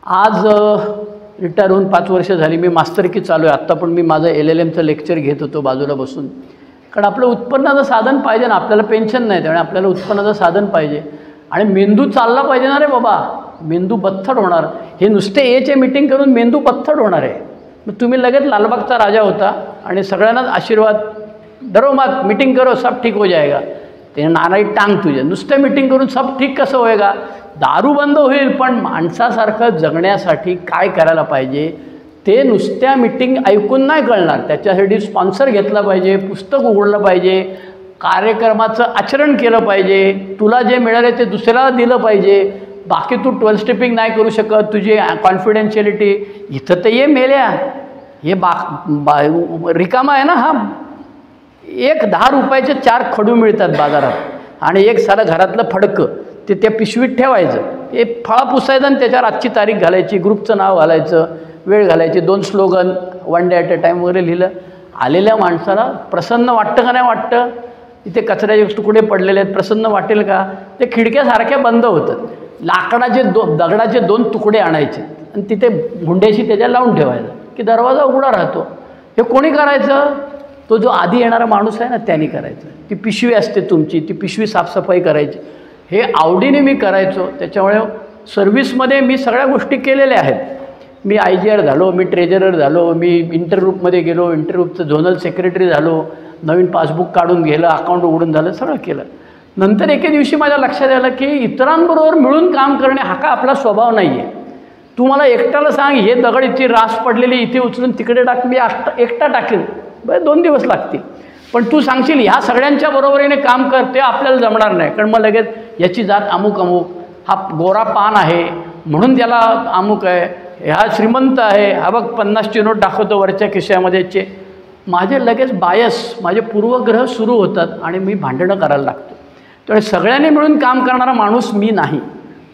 आज रिटायर होऊन 5 वर्ष झाली. मी मास्तरकी चालू आहे. आत्ता पण मी माझं LLMचं लेक्चर घेत होतो बाजूला बसून. कारण आपलं उत्पन्नाचं साधन पाहिजे ना, आपल्याला पेन्शन नाही, त्यामुळे आपल्याला उत्पन्नाचं साधन पाहिजे. आणि मेंदू चालला पाहिजे ना रे बाबा, मेंदू बथ्थड होणार. हे नुसते एचे मीटिंग करून मेंदू बथ्थड होणार आहे. मग तुम्ही लगेच लालबागचा राजा होता आणि सगळ्यांनाच आशीर्वाद, डरो मत, मीटिंग करो सब ठीक हो जाएगा. ते नाराई टांग तुझ्या, नुसतं मीटिंग करून सब ठीक कसं होएगा. दारू बंद होईल, पण माणसासारखं जगण्यासाठी काय करायला पाहिजे ते नुसत्या मीटिंग ऐकून नाही कळणार. त्याच्यासाठी स्पॉन्सर घेतला पाहिजे, पुस्तक उघडलं पाहिजे, कार्यक्रमाचं आचरण केलं पाहिजे, तुला जे मिळाले ते दुसऱ्याला दिलं पाहिजे. बाकी तू 12 स्टेपिंग नाही करू शकत, तुझी कॉन्फिडेन्शियलिटी इथं तर ये मेल्या. हे रिकामा आहे ना हा. 10 रुपयाचे 4 खडू मिळतात बाजारात. आणि एक सारं घरातलं फडकं ते त्या पिशवीत ठेवायचं, हे फळा पुसायचं आणि त्याच्यावर आजची तारीख घालायची, ग्रुपचं नाव घालायचं, वेळ घालायची, 2 slogan, 1 day at a time वगैरे लिहिलं. आलेल्या माणसाला प्रसन्न वाटतं का नाही वाटतं? इथे कचऱ्याचे तुकडे पडलेले आहेत, प्रसन्न वाटेल का? ते खिडक्यासारख्या बंद होतं. लाकडाचे दगडाचे 2 तुकडे आणायचे आणि तिथे गुंड्याशी त्याच्या लावून ठेवायचं की दरवाजा उघडा राहतो. हे कोणी करायचं? तो जो आधी येणारा माणूस आहे ना त्याने करायचं. ती पिशवी असते तुमची, ती पिशवी साफसफाई करायची. हे आवडीने मी करायचो. त्याच्यामुळे सर्व्हिसमध्ये मी सगळ्या गोष्टी केलेल्या आहेत. मी IGR झालो, मी ट्रेजरर झालो, मी इंटरग्रुपमध्ये गेलो, इंटरग्रुपचं झोनल सेक्रेटरी झालो, नवीन पासबुक काढून गेलं, अकाउंट उघडून झालं, सगळं केलं. नंतर एके दिवशी माझ्या लक्षात आलं की इतरांबरोबर मिळून काम करणे हा का आपला स्वभाव नाही आहे. तू मला एकट्याला सांग, हे दगड इथे रास पडलेली इथे उचलून तिकडे टाक, मी एकटा टाकेन, बरं 2 दिवस लागतील. पण तू सांगशील ह्या सगळ्यांच्या बरोबरीने काम कर, ते आपल्याला जमणार नाही. कारण मग लगेच याची जात अमुक अमुक, हा गोरा पान आहे म्हणून त्याला अमुक आहे, ह्या श्रीमंत आहे, हा बघ 50ची नोट दाखवतो वरच्या खिशामध्येचे. माझे लगेच बायस, माझे पूर्वग्रह सुरू होतात आणि मी भांडणं करायला लागतो. त्यामुळे सगळ्यांनी मिळून काम करणारा माणूस मी नाही.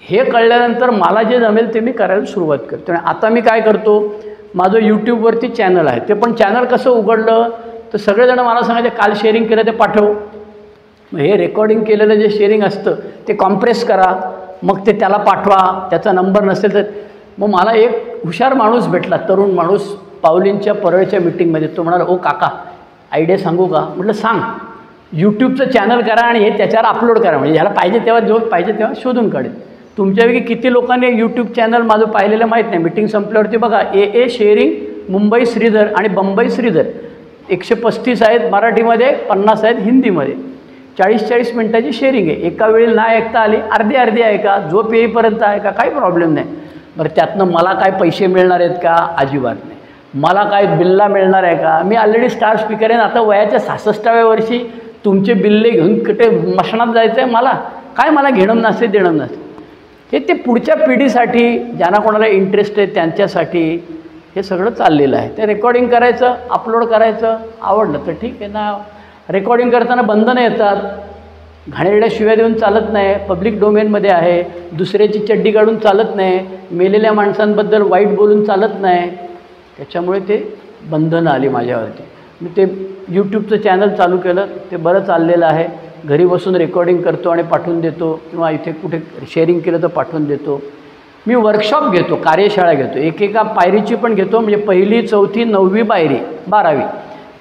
हे कळल्यानंतर मला जे जमेल ते मी करायला सुरुवात करतो. त्यामुळे आता मी काय करतो, माझं यूट्यूबवरती चॅनल आहे. ते पण चॅनल कसं उघडलं तर सगळेजण मला सांगायचे काल शेअरिंग केलं ते पाठव. मग हे रेकॉर्डिंग केलेलं जे शेअरिंग असतं ते कॉम्प्रेस करा, मग ते त्याला पाठवा. त्याचा नंबर नसेल तर मग मला एक हुशार माणूस भेटला, तरुण माणूस, पावलींच्या परळच्या मीटिंगमध्ये. तो म्हणाला, ओ काका आयडिया सांगू का? म्हटलं सांग. यूट्यूबचं चॅनल करा आणि हे त्याच्यावर अपलोड करा, म्हणजे ह्याला पाहिजे तेव्हा जो पाहिजे तेव्हा शोधून काढेल. तुमच्यापैकी किती लोकांनी यूट्यूब चॅनल माझं पाहिलेलं माहीत नाही. मीटिंग संपल्यावरती बघा, AA शेअरिंग मुंबई श्रीधर आणि बंबई श्रीधर 135 आहेत मराठीमध्ये, 50 आहेत हिंदीमध्ये. 40-40 मिनटाची शेअरिंग आहे. एका वेळी नाही ऐकता आली, अर्धी ऐका, झोप येईपर्यंत ऐका, काही प्रॉब्लेम नाही. बरं त्यातनं मला काय पैसे मिळणार आहेत का? अजिबात नाही. मला काय बिल्ला मिळणार आहे का? मी ऑलरेडी स्टार स्पीकर आहे. आता वयाच्या 66व्या वर्षी तुमचे बिल्ले घेऊन कुठे मशनात जायचं आहे मला? काय मला घेणं नसते देणं नसते. हे ते पुढच्या पिढीसाठी, ज्यांना कोणाला इंटरेस्ट आहे त्यांच्यासाठी हे सगळं चाललेलं आहे. ते रेकॉर्डिंग करायचं, अपलोड करायचं, आवडलं तर ठीक आहे ना. रेकॉर्डिंग करताना बंधनं येतात, घाणेरड्या शिव्या देऊन चालत नाही, पब्लिक डोमेनमध्ये आहे. दुसऱ्याची चड्डी काढून चालत नाही, मेलेल्या माणसांबद्दल वाईट बोलून चालत नाही. त्याच्यामुळे ते बंधनं आली माझ्यावरती. मी ते यूट्यूबचं चॅनल चालू केलं, ते बरं चाललेलं आहे. घरी बसून रेकॉर्डिंग करतो आणि पाठवून देतो, किंवा इथे कुठे शेअरिंग केलं तर पाठवून देतो. मी वर्कशॉप घेतो, कार्यशाळा घेतो, एकेका पायरीची पण घेतो. म्हणजे 1ली, 4थी, 9वी पायरी, 12वी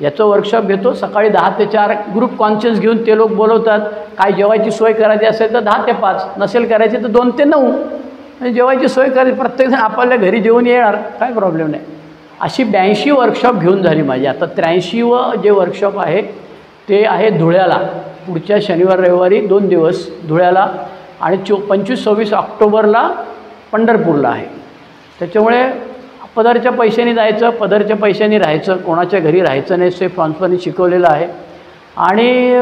याचं वर्कशॉप घेतो. सकाळी 10 ते 4 ग्रुप कॉन्शियस घेऊन ते लोक बोलवतात. काय जेवायची सोय करायची असेल तर 10 ते 5, नसेल करायची तर 2 ते 9. म्हणजे जेवायची सोय करायची, प्रत्येकजण आपल्या घरी जेवून येणार, काय प्रॉब्लेम नाही. अशी 82 वर्कशॉप घेऊन झाली माझी. आता 83वं जे वर्कशॉप आहे ते आहे धुळ्याला, पुढच्या शनिवार रविवारी 2 दिवस धुळ्याला, आणि 25-26 ऑक्टोबरला पंढरपूरला आहे. त्याच्यामुळे पदरच्या पैशाने जायचं, पदरच्या पैशाने राहायचं, कोणाच्या घरी राहायचं नाही, सेफ ट्रान्सफरने शिकवलेलं आहे. आणि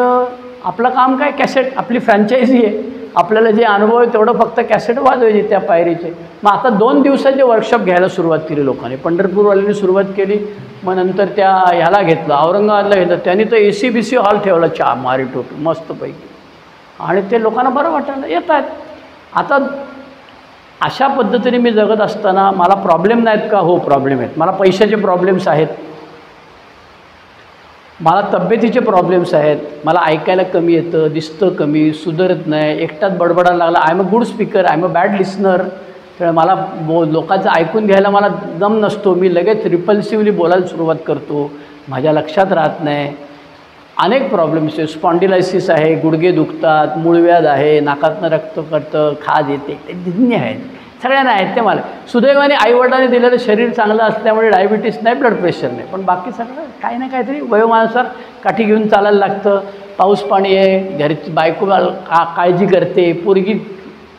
आपलं काम काय, कॅसेट, आपली फ्रँचायझी आहे. आपल्याला जे अनुभव आहे तेवढं फक्त कॅसेट वाजवायचे त्या पायरीचे. मग आता 2 दिवसाचे वर्कशॉप घ्यायला सुरुवात केली लोकांनी. पंढरपूरवाल्यांनी सुरुवात केली, मग नंतर त्या ह्याला घेतलं, औरंगाबादला घेतलं. त्यांनी तर AC-BC हॉल ठेवला, चहा मारी टोपी मस्तपैकी, आणि ते लोकांना बरं वाटायला येतात. आता अशा पद्धतीने मी जगत असताना मला प्रॉब्लेम नाहीत का? हो प्रॉब्लेम आहेत. मला पैशाचे प्रॉब्लेम्स आहेत, मला तब्येतीचे प्रॉब्लेम्स आहेत, मला ऐकायला कमी येतं, दिसतं कमी, सुधारत नाही, एकटाच बडबडायला लागला. I am a good speaker, I am a bad listener. त्यामुळे मला लोकांचं ऐकून घ्यायला मला दम नसतो. मी लगेच रिपल्सिव्हली बोलायला सुरुवात करतो, माझ्या लक्षात राहत नाही. अनेक प्रॉब्लेम्स आहे. स्पॉन्डिलायसिस आहे, गुडघे दुखतात, मूळव्याध आहे, नाकातनं रक्त करतं, खाज येते, ते दिन्य आहेत, सगळ्यांना आहेत. ते मला सुदैवाने आईवडिलांनी दिलेलं शरीर चांगलं असल्यामुळे डायबिटीस नाही, ब्लड प्रेशर नाही. पण बाकी सगळं काही ना काहीतरी वयोमानानुसार काठी घेऊन चालायला लागतं. पाऊस पाणी आहे, घरची बायको काळजी करते, पोरगी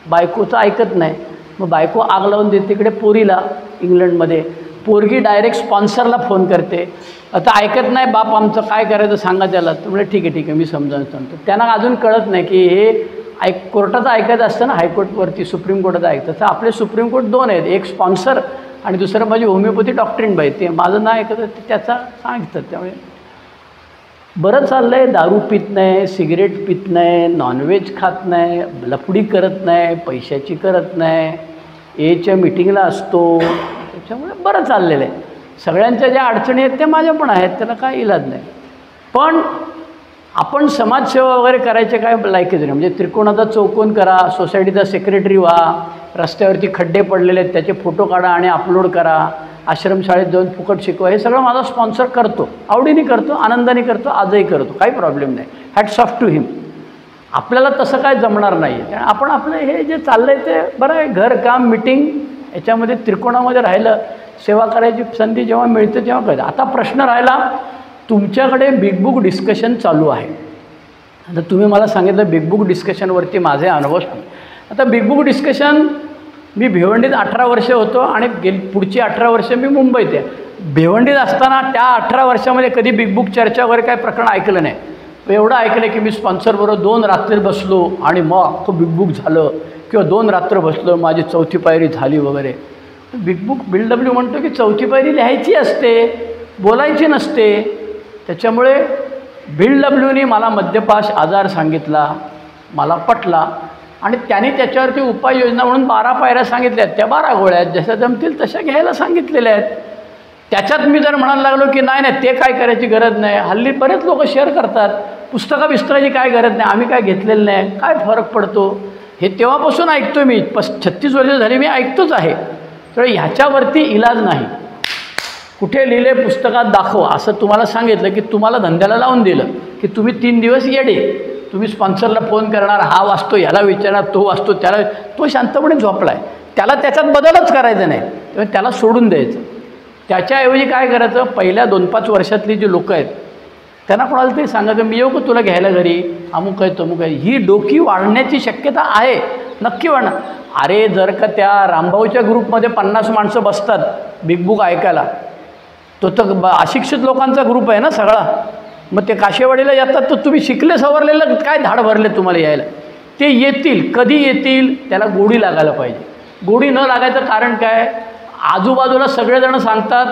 बायकोचं ऐकत नाही, मग बायको आग लावून देते तिकडे पोरीला. इंग्लंडमध्ये पोरगी डायरेक्ट स्पॉन्सरला फोन करते, आता ऐकत नाही बाप आमचं, काय करायचं सांगा त्याला. तर म्हणजे ठीक आहे मी समजावून सांगतो. त्यांना अजून कळत नाही की हे कोर्टाचं ऐकायचं असतं ना, हायकोर्टवरती सुप्रीम कोर्टाचं ऐकतं. तर आपले सुप्रीम कोर्ट 2 आहेत, एक स्पॉन्सर आणि दुसरं माझी होमिओपॅथी डॉक्टरीन बाई. ते माझं नाव ऐकतं, त्याचा सांगतात. त्यामुळे बरं चाललं आहे, दारू पित नाही, सिगरेट पित नाही, नॉनव्हेज खात नाही, लफडी करत नाही, पैशाची करत नाही, एच्या मीटिंगला असतो, त्याच्यामुळे बरं चाललेलं आहे. सगळ्यांच्या ज्या अडचणी आहेत त्या माझ्या पण आहेत, त्याला काय इलाज नाही. पण आपण समाजसेवा वगैरे करायचे काय लायकीच नाही. म्हणजे त्रिकोणाचा चौकोन करा, सोसायटीचा सेक्रेटरी व्हा, रस्त्यावरती खड्डे पडलेले आहेत त्याचे फोटो काढा आणि अपलोड करा, आश्रमशाळेत जाऊन फुकट शिकवा, हे सगळं माझा स्पॉन्सर करतो, आवडीने करतो, आनंदाने करतो, आजही करतो, काही प्रॉब्लेम नाही. हॅट्स ऑफ टू हिम. आपल्याला तसं काय जमणार नाही आहे. कारण आपण आपलं हे जे चाललं आहे ते बरं आहे. घर, काम, मिटिंग याच्यामध्ये त्रिकोणामध्ये राहिलं, सेवा करायची संधी जेव्हा मिळते तेव्हा करायचं. आता प्रश्न राहिला, तुमच्याकडे बिग बुक डिस्कशन चालू आहे. आता तुम्ही मला सांगितलं बिग बुक डिस्कशनवरती माझे अनुभव सांग. आता बिग बुक डिस्कशन मी भिवंडीत 18 वर्ष होतो आणि पुढची 18 वर्ष मी मुंबईत आहे. भिवंडीत असताना त्या 18 वर्षामध्ये कधी बिग बुक चर्चा वगैरे काय प्रकरण ऐकलं नाही. एवढं ऐकलं की मी स्पॉन्सरबरोबर 2 रात्री बसलो आणि मग अख्खं बिग बुक झालं, किंवा 2 रात्र बसलो, माझी 4थी पायरी झाली वगैरे. बिग बुक BW म्हणतो की 4थी पायरी लिहायची असते, बोलायची नसते. त्याच्यामुळे BWनी मला मद्यपाश आजार सांगितला, मला पटला आणि त्यांनी त्याच्यावरती उपाययोजना म्हणून 12 पायऱ्या सांगितल्या आहेत. त्या 12 गोळ्या आहेत, जशा जमतील तशा घ्यायला सांगितलेल्या आहेत. त्याच्यात मी जर म्हणायला लागलो की नाही नाही ते काय करायची गरज नाही, हल्ली बरेच लोक शेअर करतात, पुस्तकाची काय गरज नाही, आम्ही काय घेतलेलं नाही, काय फरक पडतो, हे तेव्हापासून ऐकतो मी. 36 वर्ष झाली मी ऐकतोच आहे. तर ह्याच्यावरती इलाज नाही. कुठे लिहिले पुस्तकात दाखव असं तुम्हाला सांगितलं की तुम्हाला धंद्याला लावून दिलं की तुम्ही 3 दिवस येडे. तुम्ही स्पॉन्सरला फोन करणार, हा वाचतो, ह्याला विचारणार, तो वाचतो, त्याला, तो शांतपणे झोपला आहे, त्याला त्याच्यात बदलच करायचं नाही, तेव्हा त्याला सोडून द्यायचं. त्याच्याऐवजी काय करायचं, पहिल्या 2-5 वर्षातली जी लोकं आहेत त्यांना कोणाला तरी सांगायचं, मी येऊ का तुला घ्यायला घरी, अमुक आहे तमुक आहे. ही डोकी वाढण्याची शक्यता आहे, नक्की वाढणार. अरे जर का त्या रामभाऊच्या ग्रुपमध्ये 50 माणसं बसतात बिग बुक ऐकायला, तो तर अशिक्षित लोकांचा ग्रुप आहे ना सगळा, मग ते काशेवाडीला येतात, तर तुम्ही शिकले सवरलेलं काय धाड भरले तुम्हाला यायला. ते येतील, कधी येतील, त्याला गोडी लागायला पाहिजे. गोडी न लागायचं कारण काय, आजूबाजूला सगळेजण सांगतात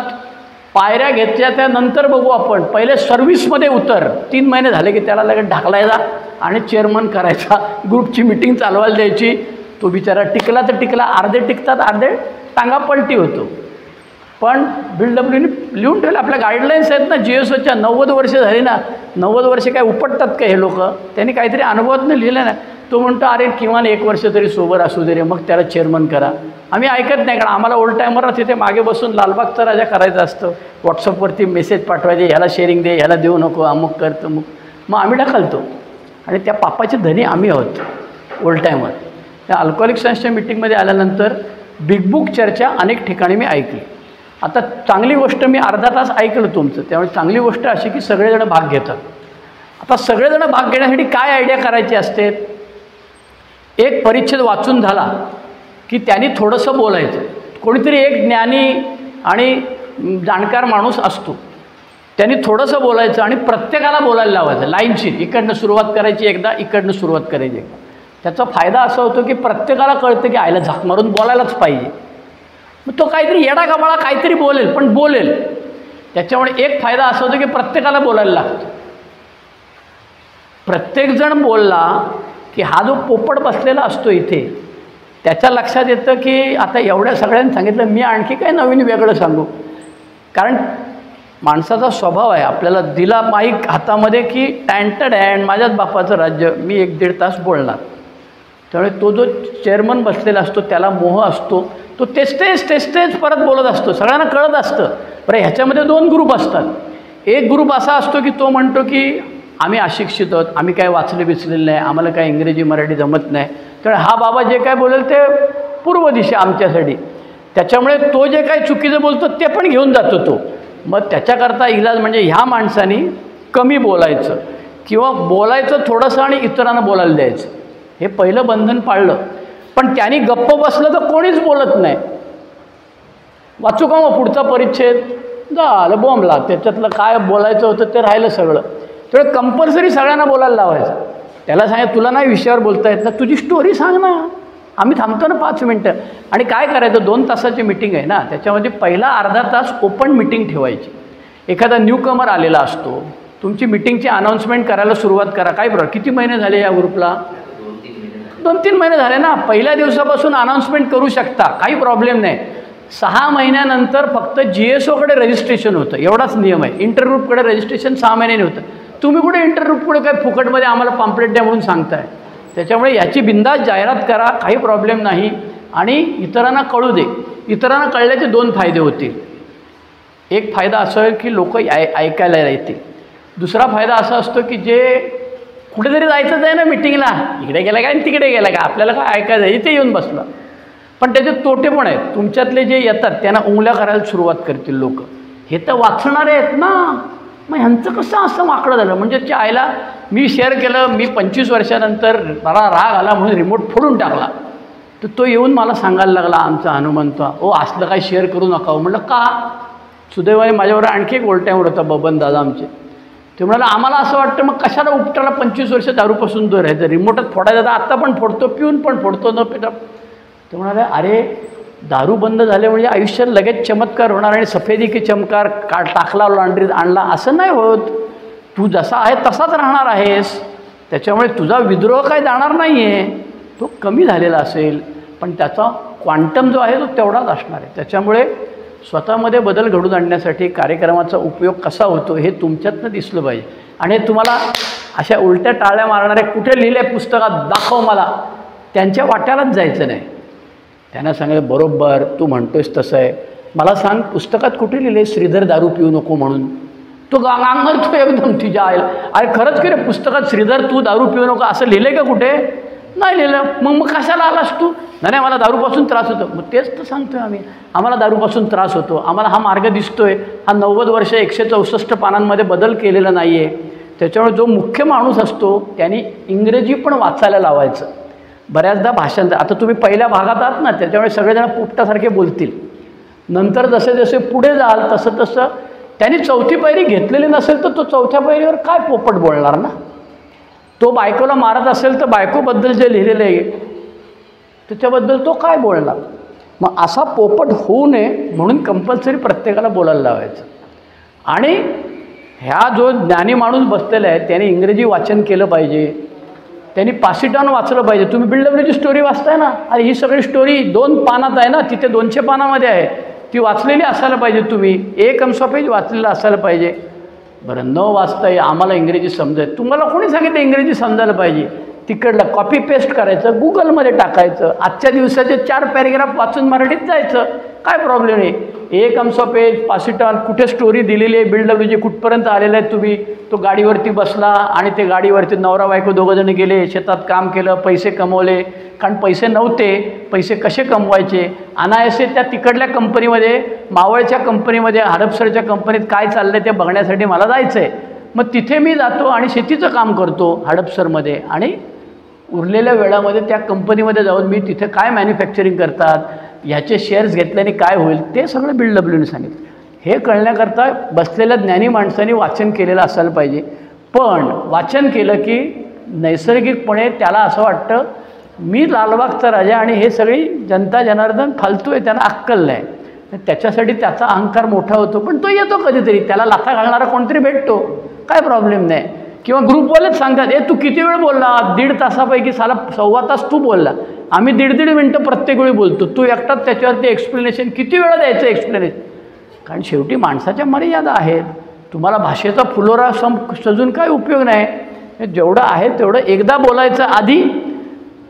पायऱ्या घेतल्या त्यानंतर बघू आपण, पहिले सर्व्हिसमध्ये उतर. 3 महिने झाले की त्याला लगेच ढकलायचा आणि चेअरमन करायचा, ग्रुपची मिटिंग चालवायला द्यायची. तो बिचारा टिकला तर टिकला, अर्धे टिकतात, अर्धे टांगा पलटी होतो. पण BWनी लिहून ठेवलं, आपल्या गाईडलाईन्स आहेत ना GSOच्या. 90 वर्ष झाली ना, 90 वर्ष काय उपटतात का हे लोक, त्यांनी काहीतरी अनुभवातून लिहिलं ना. तो म्हणतो अरे किमान 1 वर्ष तरी सोबर असू दे रे, मग त्याला चेअरमन करा. आम्ही ऐकत नाही, कारण आम्हाला ओल्ड टायमरला तिथे मागे बसून लालबागचा राजा करायचं असतं. व्हॉट्सअपवरती मेसेज पाठवायचे, ह्याला शेअरिंग दे, ह्याला देऊ नको, अमुक करतो, मग आम्ही ढकलतो. आणि त्या पापाचे धनी आम्ही आहोत ओल्ड टायमर. त्या अल्कोहोलिक सन्सच्या मिटिंगमध्ये आल्यानंतर बिग बुक चर्चा अनेक ठिकाणी मी ऐकली. आता चांगली गोष्ट, मी अर्धा तास ऐकलं तुमचं, त्यामुळे चांगली गोष्ट अशी की सगळेजण भाग घेतात. आता सगळेजण भाग घेण्यासाठी काय आयडिया करायची असते, एक परिच्छेद वाचून झाला की त्यांनी थोडंसं बोलायचं. कोणीतरी एक ज्ञानी आणि जाणकार माणूस असतो, त्यांनी थोडंसं बोलायचं आणि प्रत्येकाला बोलायला लावायचं. लाईनशीर इकडनं सुरुवात करायची एकदा, इकडनं सुरुवात करायची एकदा. त्याचा फायदा असा होतो की प्रत्येकाला कळतं की आयला झाक मारून बोलायलाच पाहिजे. मग तो काहीतरी येडा गबाळा काहीतरी बोलेल, पण बोलेल. त्याच्यामुळे एक फायदा असा होतो की प्रत्येकाला बोलायला लागतं. प्रत्येकजण बोलला की हा जो पोपट बसलेला असतो इथे, त्याच्या लक्षात येतं की आता एवढ्या सगळ्यांनी सांगितलं, मी आणखी काय नवीन वेगळं सांगू. कारण माणसाचा स्वभाव आहे, आपल्याला दिला माईक हातामध्ये की टँटड अँड माझ्याच बापाचं राज्य, मी 1-1.5 तास बोलणार. त्यामुळे तो जो चेअरमन बसलेला असतो त्याला मोह असतो, तो तेच परत बोलत असतो. सगळ्यांना कळत असतं. बरं, ह्याच्यामध्ये 2 ग्रुप असतात. एक ग्रुप असा असतो की तो म्हणतो की आम्ही अशिक्षित आहोत, आम्ही काय वाचले बिचलेलं नाही, आम्हाला काय इंग्रजी मराठी जमत नाही, त्यामुळे हा बाबा जे काय बोलेल ते पूर्व दिशा आमच्यासाठी. त्याच्यामुळे तो जे काही चुकीचं बोलतो ते पण घेऊन जातो तो. मग त्याच्याकरता इलाज म्हणजे ह्या माणसानी कमी बोलायचं किंवा बोलायचं थोडंसं आणि इतरांना बोलायला द्यायचं. हे पहिलं बंधन पाळलं. पण त्यांनी गप्प बसलं तर कोणीच बोलत नाही. वाचू का मग पुढचा परिच्छेद, झालं बॉम्बला, त्याच्यातलं काय बोलायचं होतं ते राहिलं सगळं. तेवढं कंपल्सरी सगळ्यांना बोलायला लावायचं. त्याला सांगायचं तुला नाही विषयावर बोलता येत ना, तुझी स्टोरी सांग ना, आम्ही थांबतो ना 5 मिनटं. आणि काय करायचं, 2 तासाची मिटिंग आहे ना, त्याच्यामध्ये पहिला अर्धा तास ओपन मिटिंग ठेवायची. एखादा न्यूकमर आलेला असतो तुमची मीटिंगची अनाऊन्समेंट करायला सुरुवात करा. काय बरं किती महिने झाले या ग्रुपला? 2-3 महिने झाले ना. पहिल्या दिवसापासून अनाऊन्समेंट करू शकता, काही प्रॉब्लेम नाही. 6 महिन्यानंतर फक्त GSOकडे रजिस्ट्रेशन होतं, एवढाच नियम आहे. इंटरग्रुपकडे रजिस्ट्रेशन 6 महिन्याने होतं. तुम्ही कुठे इंटरग्रुपकडे काय फुकटमध्ये आम्हाला पॅम्पलेट द्या म्हणून सांगताय. त्याच्यामुळे याची बिंदास जाहिरात करा, काही प्रॉब्लेम नाही. आणि इतरांना कळू दे. इतरांना कळल्याचे 2 फायदे होतील. एक फायदा असा आहे की लोक ऐकायला येतील. दुसरा फायदा असा असतो की जे कुठेतरी जायचंच आहे ना मीटिंगला, इकडे गेला काय आणि तिकडे गेला काय, आपल्याला काय ऐकायचं आहे, इथे येऊन बसला. पण त्याचे तोटे पण आहेत. तुमच्यातले जे येतात त्यांना उंगल्या करायला सुरुवात करतील लोक. हे तर वाचणारे आहेत ना, मग ह्यांचं कसं असं माकडं झालं. म्हणजे त्या आईला मी शेअर केलं, मी 25 वर्षानंतर मला राग आला म्हणून रिमोट फोडून टाकला. तर तो येऊन मला सांगायला लागला, आमचा हनुमंत, ओ असलं काय शेअर करू नका. म्हटलं का? सुदैवाने माझ्यावर आणखी एक ओल्ड टाईमर होता, बबन दादा आमचे. ते म्हणाला आम्हाला असं वाटतं मग कशाला उपटाला 25 वर्ष दारूपासून दूर राहायचं, रिमोटच फोडायचं, आत्ता पण फोडतो, पिऊन पण फोडतो, न पिता. ते म्हणाले अरे दारू बंद झाले म्हणजे आयुष्यात लगेच चमत्कार होणार आणि सफेदी की चमकार टाकला लॉन्ड्रीत आणला असं नाही होत. तू जसा आहे तसाच राहणार आहेस. त्याच्यामुळे तुझा विद्रोह काय जाणार नाही आहे, तो कमी झालेला असेल पण त्याचा क्वांटम जो आहे तो तेवढाच असणार आहे. त्याच्यामुळे स्वतःमध्ये बदल घडून आणण्यासाठी कार्यक्रमाचा उपयोग कसा होतो हे तुमच्यातनं दिसलं पाहिजे. आणि तुम्हाला अशा उलट्या टाळ्या मारणारे कुठे लिहिले पुस्तकात दाखव मला, त्यांच्या वाट्यालाच जायचं नाही. त्यांना सांगायचं बरोबर तू म्हणतोयस तसं आहे, मला सांग पुस्तकात कुठे लिहिले श्रीधर दारू पिऊ नको म्हणून. तो गांगरतो एकदम तिच्या आईला, अरे खरंच की रे पुस्तकात श्रीधर तू दारू पिऊ नको असं लिहिलं का कुठे? नाही लिहिलं. मग कशाला आलास तू? नाही मला दारूपासून त्रास होतो. मग तेच तर सांगतोय आम्ही, आम्हाला दारूपासून त्रास होतो, आम्हाला हा मार्ग दिसतोय, हा 90 वर्ष 164 पानांमध्ये बदल केलेला नाही आहे. त्याच्यामुळे जो मुख्य माणूस असतो त्याने इंग्रजी पण वाचायला लावायचं. बऱ्याचदा भाषांतर, आता तुम्ही पहिल्या भागात आहात ना, त्याच्यामुळे सगळेजण पोपटासारखे बोलतील. नंतर जसे जसे पुढे जाल तसं तसं त्यांनी 4थी पायरी घेतलेली नसेल तर तो 4थ्या पायरीवर काय पोपट बोलणार ना. तो बायकोला मारत असेल तर बायकोबद्दल जे लिहिलेलं आहे त्याच्याबद्दल तो काय बोलणार. मग असा पोपट होऊ नये म्हणून कंपल्सरी प्रत्येकाला बोलायला लावायचं. आणि ह्या जो ज्ञानी माणूस बसलेला आहे त्याने इंग्रजी वाचन केलं पाहिजे, त्यांनी पासिटॉन वाचलं पाहिजे. तुम्ही BWची स्टोरी वाचताय ना, अरे ही सगळी स्टोरी 2 पानात आहे ना, तिथे 200 पानामध्ये आहे, ती वाचलेली असायला पाहिजे. तुम्ही एक अंश पेज वाचलेलं असायला पाहिजे. बरं न वाचताय आम्हाला इंग्रजी समजायचं, तुम्हाला कोणी सांगितलं इंग्रजी समजायला पाहिजे? तिकडलं कॉपी पेस्ट करायचं, गुगलमध्ये टाकायचं, आजच्या दिवसाचे 4 पॅरेग्राफ वाचून मराठीत जायचं, काय प्रॉब्लेम नाही. एक अंश पेज पासिटॉन कुठे स्टोरी दिलेली आहे, BWची कुठपर्यंत आलेलं आहे. तुम्ही तो गाडीवरती बसला आणि ते गाडीवरती नवरा बायको दोघंजण गेले, शेतात काम केलं, पैसे कमवले, कारण पैसे नव्हते, पैसे कसे कमवायचे, अनायासे त्या तिकडल्या कंपनीमध्ये, मावळच्या कंपनीमध्ये, हडपसरच्या कंपनीत काय चाललं आहे ते बघण्यासाठी मला जायचं आहे. मग तिथे मी जातो आणि शेतीचं काम करतो हडपसरमध्ये, आणि उरलेल्या वेळामध्ये त्या कंपनीमध्ये जाऊन मी तिथे काय मॅन्युफॅक्चरिंग करतात, ह्याचे शेअर्स घेतल्याने काय होईल ते सगळं BWने सांगितलं. हे कळण्याकरता बसलेल्या ज्ञानी माणसांनी वाचन केलेलं असायला पाहिजे. पण वाचन केलं की नैसर्गिकपणे त्याला असं वाटतं मी लालबागचा राजा आणि हे सगळी जनता जनार्दन फालतू आहे, त्यांना अक्कल नाही. त्याच्यासाठी त्याचा अहंकार मोठा होतो. पण तो येतो कधीतरी, त्याला लाथा घालणारा कोणतरी भेटतो, काय प्रॉब्लेम नाही. किंवा ग्रुपवालेच सांगतात तू किती वेळ बोलला, 1.5 तासापैकी 1.25 तास तू बोलला, आम्ही 1.5 मिनटं प्रत्येक वेळी बोलतो, तू एकटाच त्याच्यावरती एक्सप्लेनेशन किती वेळा द्यायचं एक्सप्लेनेशन. कारण शेवटी माणसाच्या मर्यादा आहेत. तुम्हाला भाषेचा फुलोरा सजून काय उपयोग नाही. जेवढं आहे तेवढं एकदा बोलायचं. आधी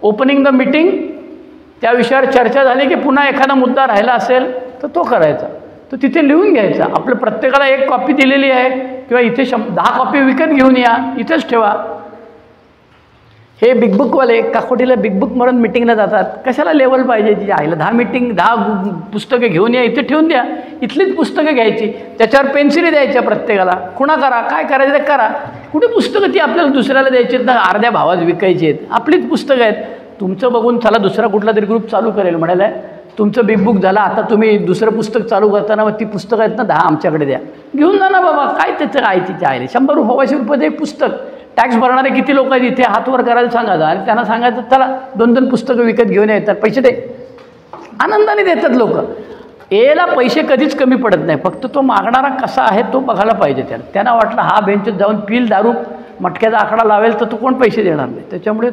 ओपनिंग द मीटिंग त्या विषयावर चर्चा झाली की पुन्हा एखादा मुद्दा राहिला असेल तर तो करायचा, तर तिथे लिहून घ्यायचा. आपलं प्रत्येकाला 1 कॉपी दिलेली आहे किंवा इथे 10 कॉपी विकत घेऊन या, इथेच ठेवा. हे बिग बुकवाले काकोटीला बिग बुक म्हणून मिटिंगला जातात, कशाला लेवल पाहिजे तिच्या आईला. 10 पुस्तकं घेऊन या, इथे ठेवून द्या. इथलीच पुस्तकं घ्यायची, त्याच्यावर पेन्सिली द्यायच्या प्रत्येकाला, खुणा करा, काय करायचं ते करा. कुठे पुस्तकं ती आपल्याला दुसऱ्याला द्यायची आहेत ना, अर्ध्या भावात विकायची आहेत. आपलीच पुस्तकं आहेत. तुमचं बघून चला दुसरा कुठला तरी ग्रुप चालू करेल, म्हणायला तुमचं बिग बुक झालं, आता तुम्ही दुसरं पुस्तक चालू करताना मग ती पुस्तकं आहेत ना 10 आमच्याकडे द्या, घेऊन जा ना बाबा. काय त्याचं काय तिच्या आईले 100 रुपये एक पुस्तक. टॅक्स भरणारे किती लोक आहेत इथे, हातवर करायला सांगायचं आणि त्यांना सांगायचं चला 2-2 पुस्तकं विकत घेऊन येतात, पैसे दे, आनंदाने देतात लोक. एला पैसे कधीच कमी पडत नाही, फक्त तो मागणारा कसा आहे तो बघायला पाहिजे. त्यांना वाटलं हा बेंचत जाऊन पिल दारू मटक्याचा आकडा लावेल तर तो कोण पैसे देणार नाही. त्याच्यामुळे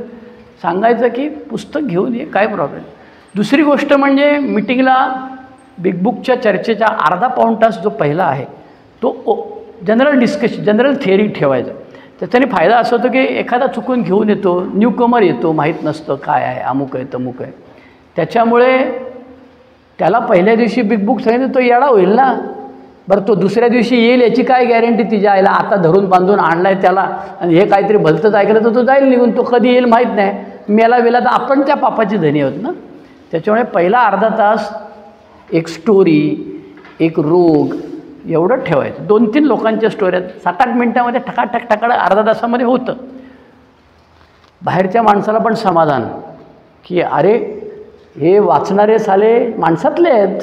सांगायचं की पुस्तक घेऊन ये, काय प्रॉब्लेम. दुसरी गोष्ट म्हणजे मीटिंगला बिग बुकच्या चर्चेचा अर्धा पाऊण तास जो पहिला आहे तो जनरल डिस्कशन, जनरल थिअरी ठेवायचा. त्याच्याने फायदा असा होतो की एखादा चुकून घेऊन येतो, न्यूकमर येतो, माहीत नसतं काय आहे, अमुक आहे तमुक आहे. त्याच्यामुळे त्याला पहिल्या दिवशी बिग बुक सांगितलं तो येडा होईल ना. बरं तो दुसऱ्या दिवशी येईल याची काय गॅरंटी. तिच्या आईला आता धरून बांधून आणलाय त्याला आणि हे काहीतरी भलतंच ऐकलं तर तो जाईल निघून. तो कधी येईल माहीत नाही, मेला वेला तर आपण त्या पापाची धनी आहोत ना. त्याच्यामुळे पहिला अर्धा तास एक स्टोरी, एक रोग एवढं ठेवायचं. 2-3 लोकांच्या स्टोऱ्या 7-8 मिनटामध्ये ठकाठक ठकाड अर्धा तासामध्ये होतं. बाहेरच्या माणसाला पण समाधान की अरे हे वाचणारे साले माणसातले आहेत,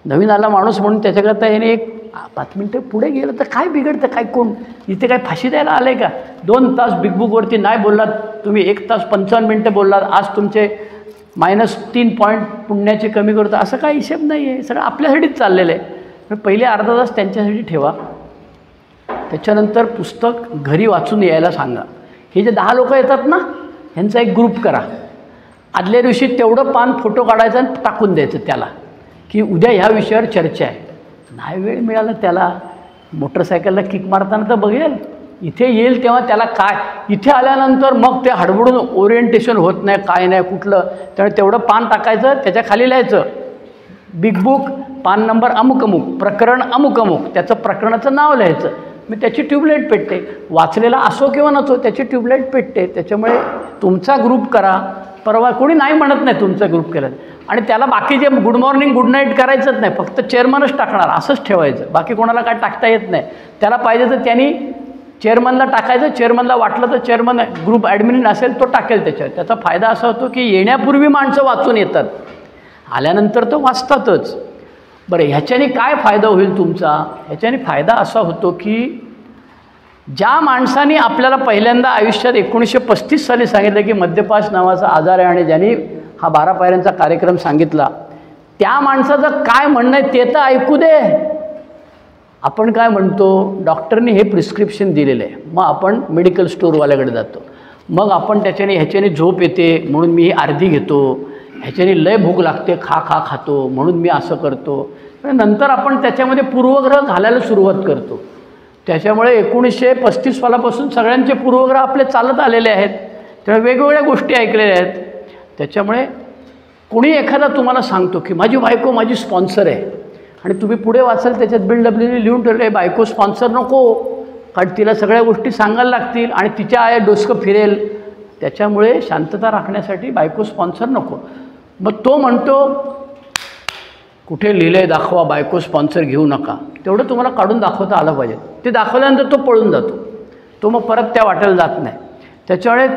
नवीन आला माणूस म्हणून त्याच्याकरता याने एक 5 मिनटं पुढे गेलं तर काय बिघडतं. काय कोण इथे काय फाशी द्यायला आलं आहे का. 2 तास बिग बुकवरती नाही बोललात तुम्ही, 1 तास 55 मिनटं बोललात, आज तुमचे -3 पॉईंट पुण्याचे कमी करतो, असं काही हिशेब नाही आहे. सगळं आपल्यासाठीच चाललेलं आहे. पहिले अर्धा तास त्यांच्यासाठी ठेवा. त्याच्यानंतर पुस्तक घरी वाचून यायला सांगा. हे जे 10 लोक येतात ना ह्यांचा एक ग्रुप करा. आदल्या दिवशी तेवढं पान फोटो काढायचं आणि टाकून द्यायचं त्याला की उद्या ह्या विषयावर चर्चा आहे. नाही वेळ मिळाला त्याला मोटरसायकलला किक मारताना तर बघेल, इथे येईल तेव्हा त्याला काय, इथे आल्यानंतर मग ते हडबडून ओरिएंटेशन होत नाही, काय नाही कुठलं. त्यामुळे तेवढं पान टाकायचं, त्याच्या खाली लिहायचं बिग बुक पान नंबर अमुक अमुक, प्रकरण अमुक अमुक, त्याचं प्रकरणाचं नाव लिहायचं. मी त्याची ट्यूबलाईट पेटते, वाचलेला असो किंवा नसो त्याची ट्यूबलाईट पेटते. त्याच्यामुळे तुमचा ग्रुप करा. परवा कोणी नाही म्हणत नाही तुमचा ग्रुप केला, आणि त्याला बाकीचे गुड मॉर्निंग गुड नाईट करायचंच नाही, फक्त चेअरमनच टाकणार असंच ठेवायचं. बाकी कोणाला काय टाकता येत नाही. त्याला पाहिजे तर त्यांनी चेअरमनला टाकायचं, चेअरमनला वाटलं तर चेअरमन ग्रुप ॲडमिन असेल तो टाकेल त्याच्यावर. त्याचा फायदा असा होतो की येण्यापूर्वी माणसं वाचून येतात, आल्यानंतर तो वाचतातच. बरं ह्याच्याने काय फायदा होईल तुमचा. ह्याच्याने फायदा असा होतो की ज्या माणसाने आपल्याला पहिल्यांदा आयुष्यात 1935 साली सांगितलं की मद्यपास नावाचा आजार आहे आणि ज्यांनी हा 12 पायऱ्यांचा कार्यक्रम सांगितला त्या माणसाचं काय म्हणणं आहे ते तर ऐकू दे. आपण काय म्हणतो, डॉक्टरनी हे प्रिस्क्रिप्शन दिलेलं आहे, मग आपण मेडिकल स्टोअरवाल्याकडे जातो, मग आपण ह्याच्याने झोप येते म्हणून मी ही अर्धी घेतो, ह्याच्याने लय भूक लागते खातो म्हणून मी असं करतो. नंतर आपण त्याच्यामध्ये पूर्वग्रह घालायला सुरुवात करतो. त्याच्यामुळे 1935 सालापासून सगळ्यांचे पूर्वग्रह आपले चालत आलेले आहेत. त्यामुळे वेगवेगळ्या गोष्टी ऐकलेल्या आहेत. त्याच्यामुळे कोणी एखादा तुम्हाला सांगतो की माझी बायको माझी स्पॉन्सर आहे, आणि तुम्ही पुढे वाचाल त्याच्यात बिल्डब्ल्यूने लिहून ठेवलं आहे बायको स्पॉन्सर नको, कारण तिला सगळ्या गोष्टी सांगायला लागतील आणि तिच्या आया डोसकं फिरेल. त्याच्यामुळे शांतता राखण्यासाठी बायको स्पॉन्सर नको. मग तो म्हणतो कुठे लिहिलं आहे दाखवा, बायको स्पॉन्सर घेऊ नका. तेवढं तुम्हाला काढून दाखवता आलं पाहिजे. ते दाखवल्यानंतर तो पळून जातो, तो मग परत त्या वाटेला जात नाही. त्याच्यामुळे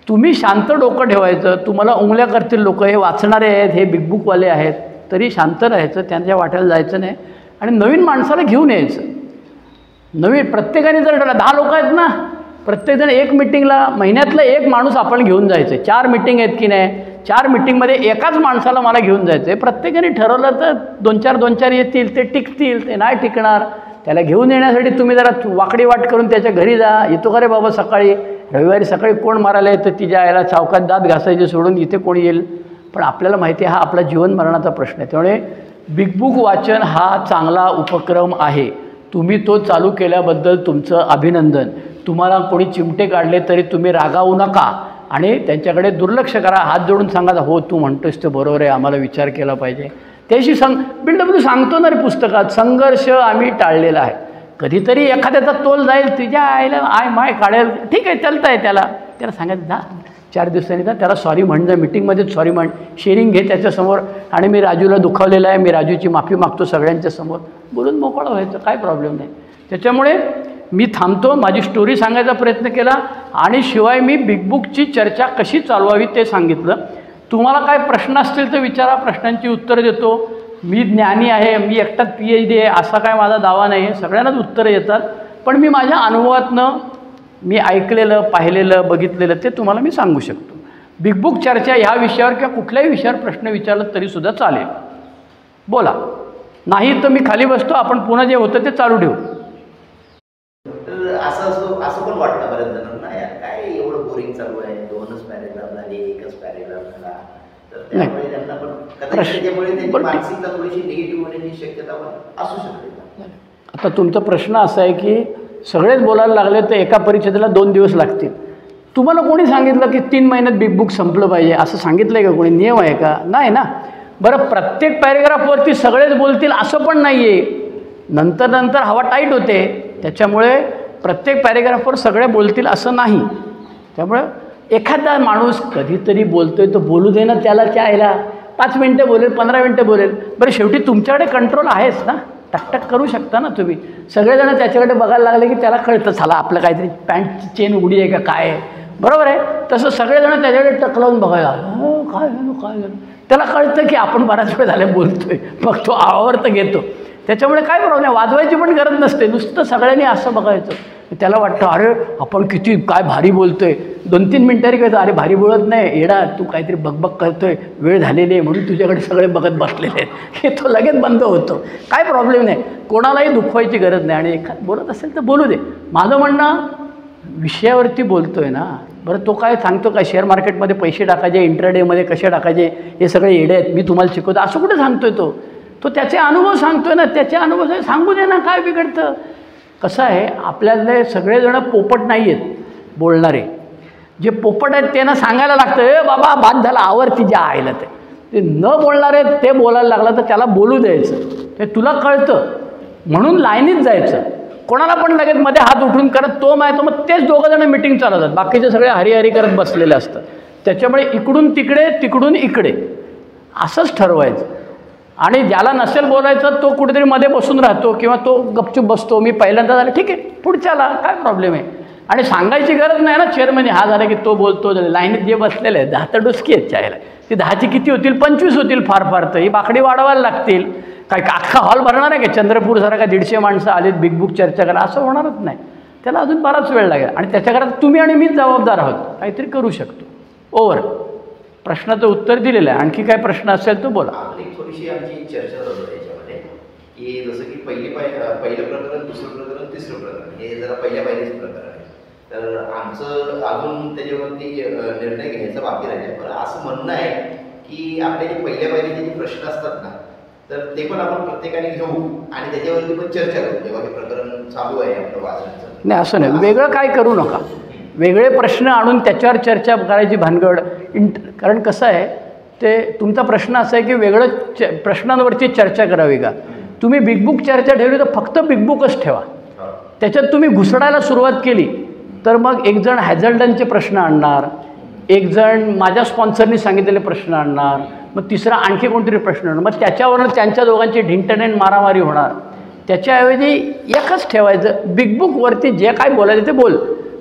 तुम्ही शांत डोकं ठेवायचं. तुम्हाला उंगल्या करतील लोक, हे वाचणारे आहेत, हे बिग बुकवाले आहेत, तरी शांत राहायचं, त्यांच्या वाटेला जायचं नाही. आणि नवीन माणसाला घेऊन यायचं. नवीन प्रत्येकाने जर 10 लोक आहेत ना, प्रत्येकजण एक मिटिंगला महिन्यातलं एक माणूस आपण घेऊन जायचं. 4 मिटिंग आहेत की नाही, 4 मिटिंगमध्ये एकाच माणसाला मला घेऊन जायचं आहे. प्रत्येकाने ठरवलं तर 2-4 येतील, ते टिकतील, ते नाही टिकणार. त्याला घेऊन येण्यासाठी तुम्ही जरा वाकडी वाट करून त्याच्या घरी जा. येतो का रे बाबा सकाळी, रविवारी सकाळी कोण मारायला येतं, तिच्या यायला चौकात दात घासायचे सोडून इथे कोण येईल. पण आपल्याला माहिती आहे हा आपला जीवन मरणाचा प्रश्न आहे. त्यामुळे बिग बुक वाचन हा चांगला उपक्रम आहे. तुम्ही तो चालू केल्याबद्दल तुमचं अभिनंदन. तुम्हाला कोणी चिमटे काढले तरी तुम्ही रागावू नका आणि त्यांच्याकडे दुर्लक्ष करा. हात जोडून सांगा हो तू म्हणतोस ते बरोबर आहे, आम्हाला विचार केला पाहिजे. त्याशी बिल्डब्ल्यू सांगतो ना रे पुस्तकात, संघर्ष आम्ही टाळलेला आहे. कधीतरी एखाद्याचा तोल जाईल, तुझ्या आईला माय काढेल, ठीक आहे चालतं आहे. त्याला सांगायचं जा 4 दिवसांनी जा, त्याला सॉरी म्हण, जा मिटिंगमध्येच सॉरी म्हण, शेअरिंग घे त्याच्यासमोर, आणि मी राजूला दुखावलेलं आहे, मी राजूची माफी मागतो सगळ्यांच्या समोर, बोलून मोकळं व्हायचं, काय प्रॉब्लेम नाही. त्याच्यामुळे मी थांबतो. माझी स्टोरी सांगायचा प्रयत्न केला आणि शिवाय मी बिग बुकची चर्चा कशी चालवावी ते सांगितलं. तुम्हाला काय प्रश्न असतील तर विचारा, प्रश्नांची उत्तरं देतो. मी ज्ञानी आहे, मी एकटाच PhD आहे असा काय माझा दावा नाही आहे, सगळ्यांनाच उत्तरं येतात. पण मी माझ्या अनुभवातनं मी ऐकलेलं, पाहिलेलं, बघितलेलं ते तुम्हाला मी सांगू शकतो. बिग बुक चर्चा ह्या विषयावर किंवा कुठल्याही विषयावर प्रश्न विचारला तरीसुद्धा चालेल. बोला, नाही तर मी खाली बसतो, आपण पुन्हा जे होतं ते चालू ठेवू. असं पण वाटतं बऱ्याच जणांना, यार काय एवढं बोरिंग चालू आहे, 2च पॅरेग्राफ झाले, 1च पॅरेग्राफ झाला, तर त्यामुळे त्यांना पण कदाचित त्यामुळे त्यांची मानसिकता थोडीशी निगेटिव्ह होण्याची शक्यता पण असू शकते. आता तुमचा प्रश्न असा आहे की सगळेच बोलायला लागले तर एका परिच्छेदाला 2 दिवस लागतील. तुम्हाला कोणी सांगितलं की 3 महिन्यात बिग बुक संपलं पाहिजे, असं सांगितलं आहे का कोणी? नियम आहे का? नाही ना. बरं, प्रत्येक पॅरेग्राफवरती सगळेच बोलतील असं पण नाही आहे. नंतर नंतर हवा टाईट होते, त्याच्यामुळे प्रत्येक पॅरेग्राफवर सगळे बोलतील असं नाही. त्यामुळे एखादा माणूस कधीतरी बोलतोय तर बोलू दे ना त्याला, चायला 5 मिनटं बोलेल, 15 मिनटं बोलेल. बरं, शेवटी तुमच्याकडे कंट्रोल आहेच ना, टकटक करू शकता ना तुम्ही. सगळेजण त्याच्याकडे बघायला लागले की त्याला कळतं, झाला आपलं काहीतरी पॅन्टची चेन उघडी आहे का काय आहे, बरोबर आहे. तसं सगळेजण त्याच्याकडे टक लावून बघायला, काय झालं काय झालं, त्याला कळतं की आपण बराच वेळ झाले बोलतोय, मग तो आवर्त घेतो. त्याच्यामुळे काय प्रॉब्लेम, वाजवायची पण गरज नसते, नुसतं सगळ्यांनी असं बघायचं. त्याला वाटतं अरे आपण किती काय भारी बोलतोय, 2-3 मिनिटांनी कळतं अरे भारी बोलत नाही, येडा तू काहीतरी बकबक करतोय, वेळ झालेली आहे म्हणून तुझ्याकडे सगळे बघत बसलेले आहेत, हे तो लगेच बंद होतो. काय प्रॉब्लेम नाही, कोणालाही दुखवायची गरज नाही. आणि एखाद बोलत असेल तर बोलू दे. माझं म्हणणं विषयावरती बोलतोय ना. बरं, तो काय सांगतो का शेअर मार्केटमध्ये पैसे टाकायचे, इंट्राडेमध्ये कसे टाकायचे, हे सगळे येडे आहेत, मी तुम्हाला शिकवतो, असं कुठे सांगतोय तो त्याचे अनुभव सांगतोय ना, त्याचे अनुभव सांगू दे ना, काय बिघडतं. कसं आहे, आपल्यातले सगळेजण पोपट नाही आहेत बोलणारे. जे पोपट आहेत त्यांना सांगायला लागतं, ए बाबा बाद झाला, आवर तिच्या आईला. ते न बोलणारे ते बोलायला लागलं तर त्याला बोलू द्यायचं, ते तुला कळतं म्हणून लाईनीत जायचं. कोणाला पण लगेच मध्ये हात उठून करत तो माहिती, मग तेच दोघंजणं मिटिंग चालवतात, बाकीचे सगळे हरिहरी करत बसलेले असतात. त्याच्यामुळे इकडून तिकडे तिकडून इकडे असंच ठरवायचं. आणि ज्याला नसेल बोलायचं तो कुठेतरी मध्ये बसून राहतो किंवा तो गपचूप बसतो, मी पहिल्यांदा झालं ठीक आहे पुढच्याला काय प्रॉब्लेम आहे. आणि सांगायची गरज नाही ना चेअरमनी, हा झाला की तो बोलतो. लाईनीत जे बसलेले आहेत 10 तर डुसकी आहेत चायला, ती 10ची किती होतील, 25 होतील फार फार, तर ही बाकडी वाढवायला लागतील. काय अख्खा हॉल भरणार आहे का? चंद्रपूरसारखा 150 माणसं आलीत बिग बुक चर्चा करा, असं होणारच नाही. त्याला अजून बराच वेळ लागेल. आणि त्याच्याकरता तुम्ही आणि मीच जबाबदार आहोत, काहीतरी करू शकतो. ओव्हर. प्रश्नाचं उत्तर दिलेलं आहे. आणखी काय प्रश्न असेल तर बोला. थोडीशी आमची चर्चा चालू आहे याच्यामध्ये की जसं की पहिलं प्रकरण, दुसरं प्रकरण, तिसरं प्रकरण, हे जरा पहिल्या पायरीचं प्रकरण आहे. तर आमचं अजून त्याच्यावरती निर्णय घ्यायचा बाकी राहिला. पण असं म्हणणं आहे की आपले जे पहिल्या पायरीचे जे प्रश्न असतात ना, तर ते पण आपण प्रत्येकाने घेऊ आणि त्याच्यावरती पण चर्चा करू जेव्हा हे प्रकरण चालू आहे आपलं वाचनाचं. नाही, असं नाही, वेगळं काय करू नका. वेगळे प्रश्न आणून त्याच्यावर चर्चा करायची भानगड. कारण कसं आहे, ते तुमचा प्रश्न असा आहे की वेगळं प्रश्नांवरती चर्चा करावी का? तुम्ही बिग बुक चर्चा ठेवली तर फक्त बिग बुकच ठेवा. त्याच्यात तुम्ही घुसडायला सुरुवात केली तर मग एक जण हॅझल्डनचे प्रश्न आणणार, एक जण माझ्या स्पॉन्सरनी सांगितलेले प्रश्न आणणार, मग तिसरा आणखी कोणतरी प्रश्न आणणार, मग त्याच्यावरून त्यांच्या दोघांची ढिंटनेन मारामारी होणार. त्याच्याऐवजी एकच ठेवायचं, बिग बुकवरती जे काय बोलायचं ते बोल.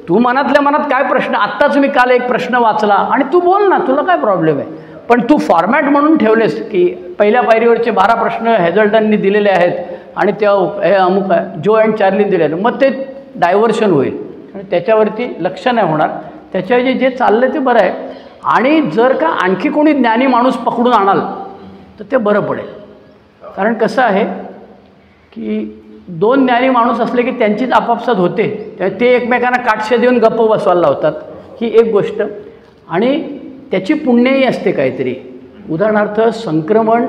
तू मनातल्या मनात काय प्रश्न, आत्ताच मी काल एक प्रश्न वाचला आणि तू बोल ना, तुला काय प्रॉब्लेम आहे. पण तू फॉर्मॅट म्हणून ठेवलेस की पहिल्या पायरीवरचे 12 प्रश्न हॅझल्डननी दिलेले आहेत आणि त्या हे अमुक जो अँड चार्ली दिलेलं, मग ते डायव्हर्शन होईल आणि त्याच्यावरती लक्ष नाही होणार. त्याच्याऐवजी जे चाललं ते बरं आहे. आणि जर का आणखी कोणी ज्ञानी माणूस पकडून आणाल तर ते बरं पडेल. कारण कसं आहे की 2 ज्ञानी माणूस असले की त्यांचीच आपापसात होते, ते एकमेकांना काटशे देऊन गप्प बसवायला लावतात, ही एक गोष्ट. आणि त्याची पुण्यही असते काहीतरी. उदाहरणार्थ संक्रमण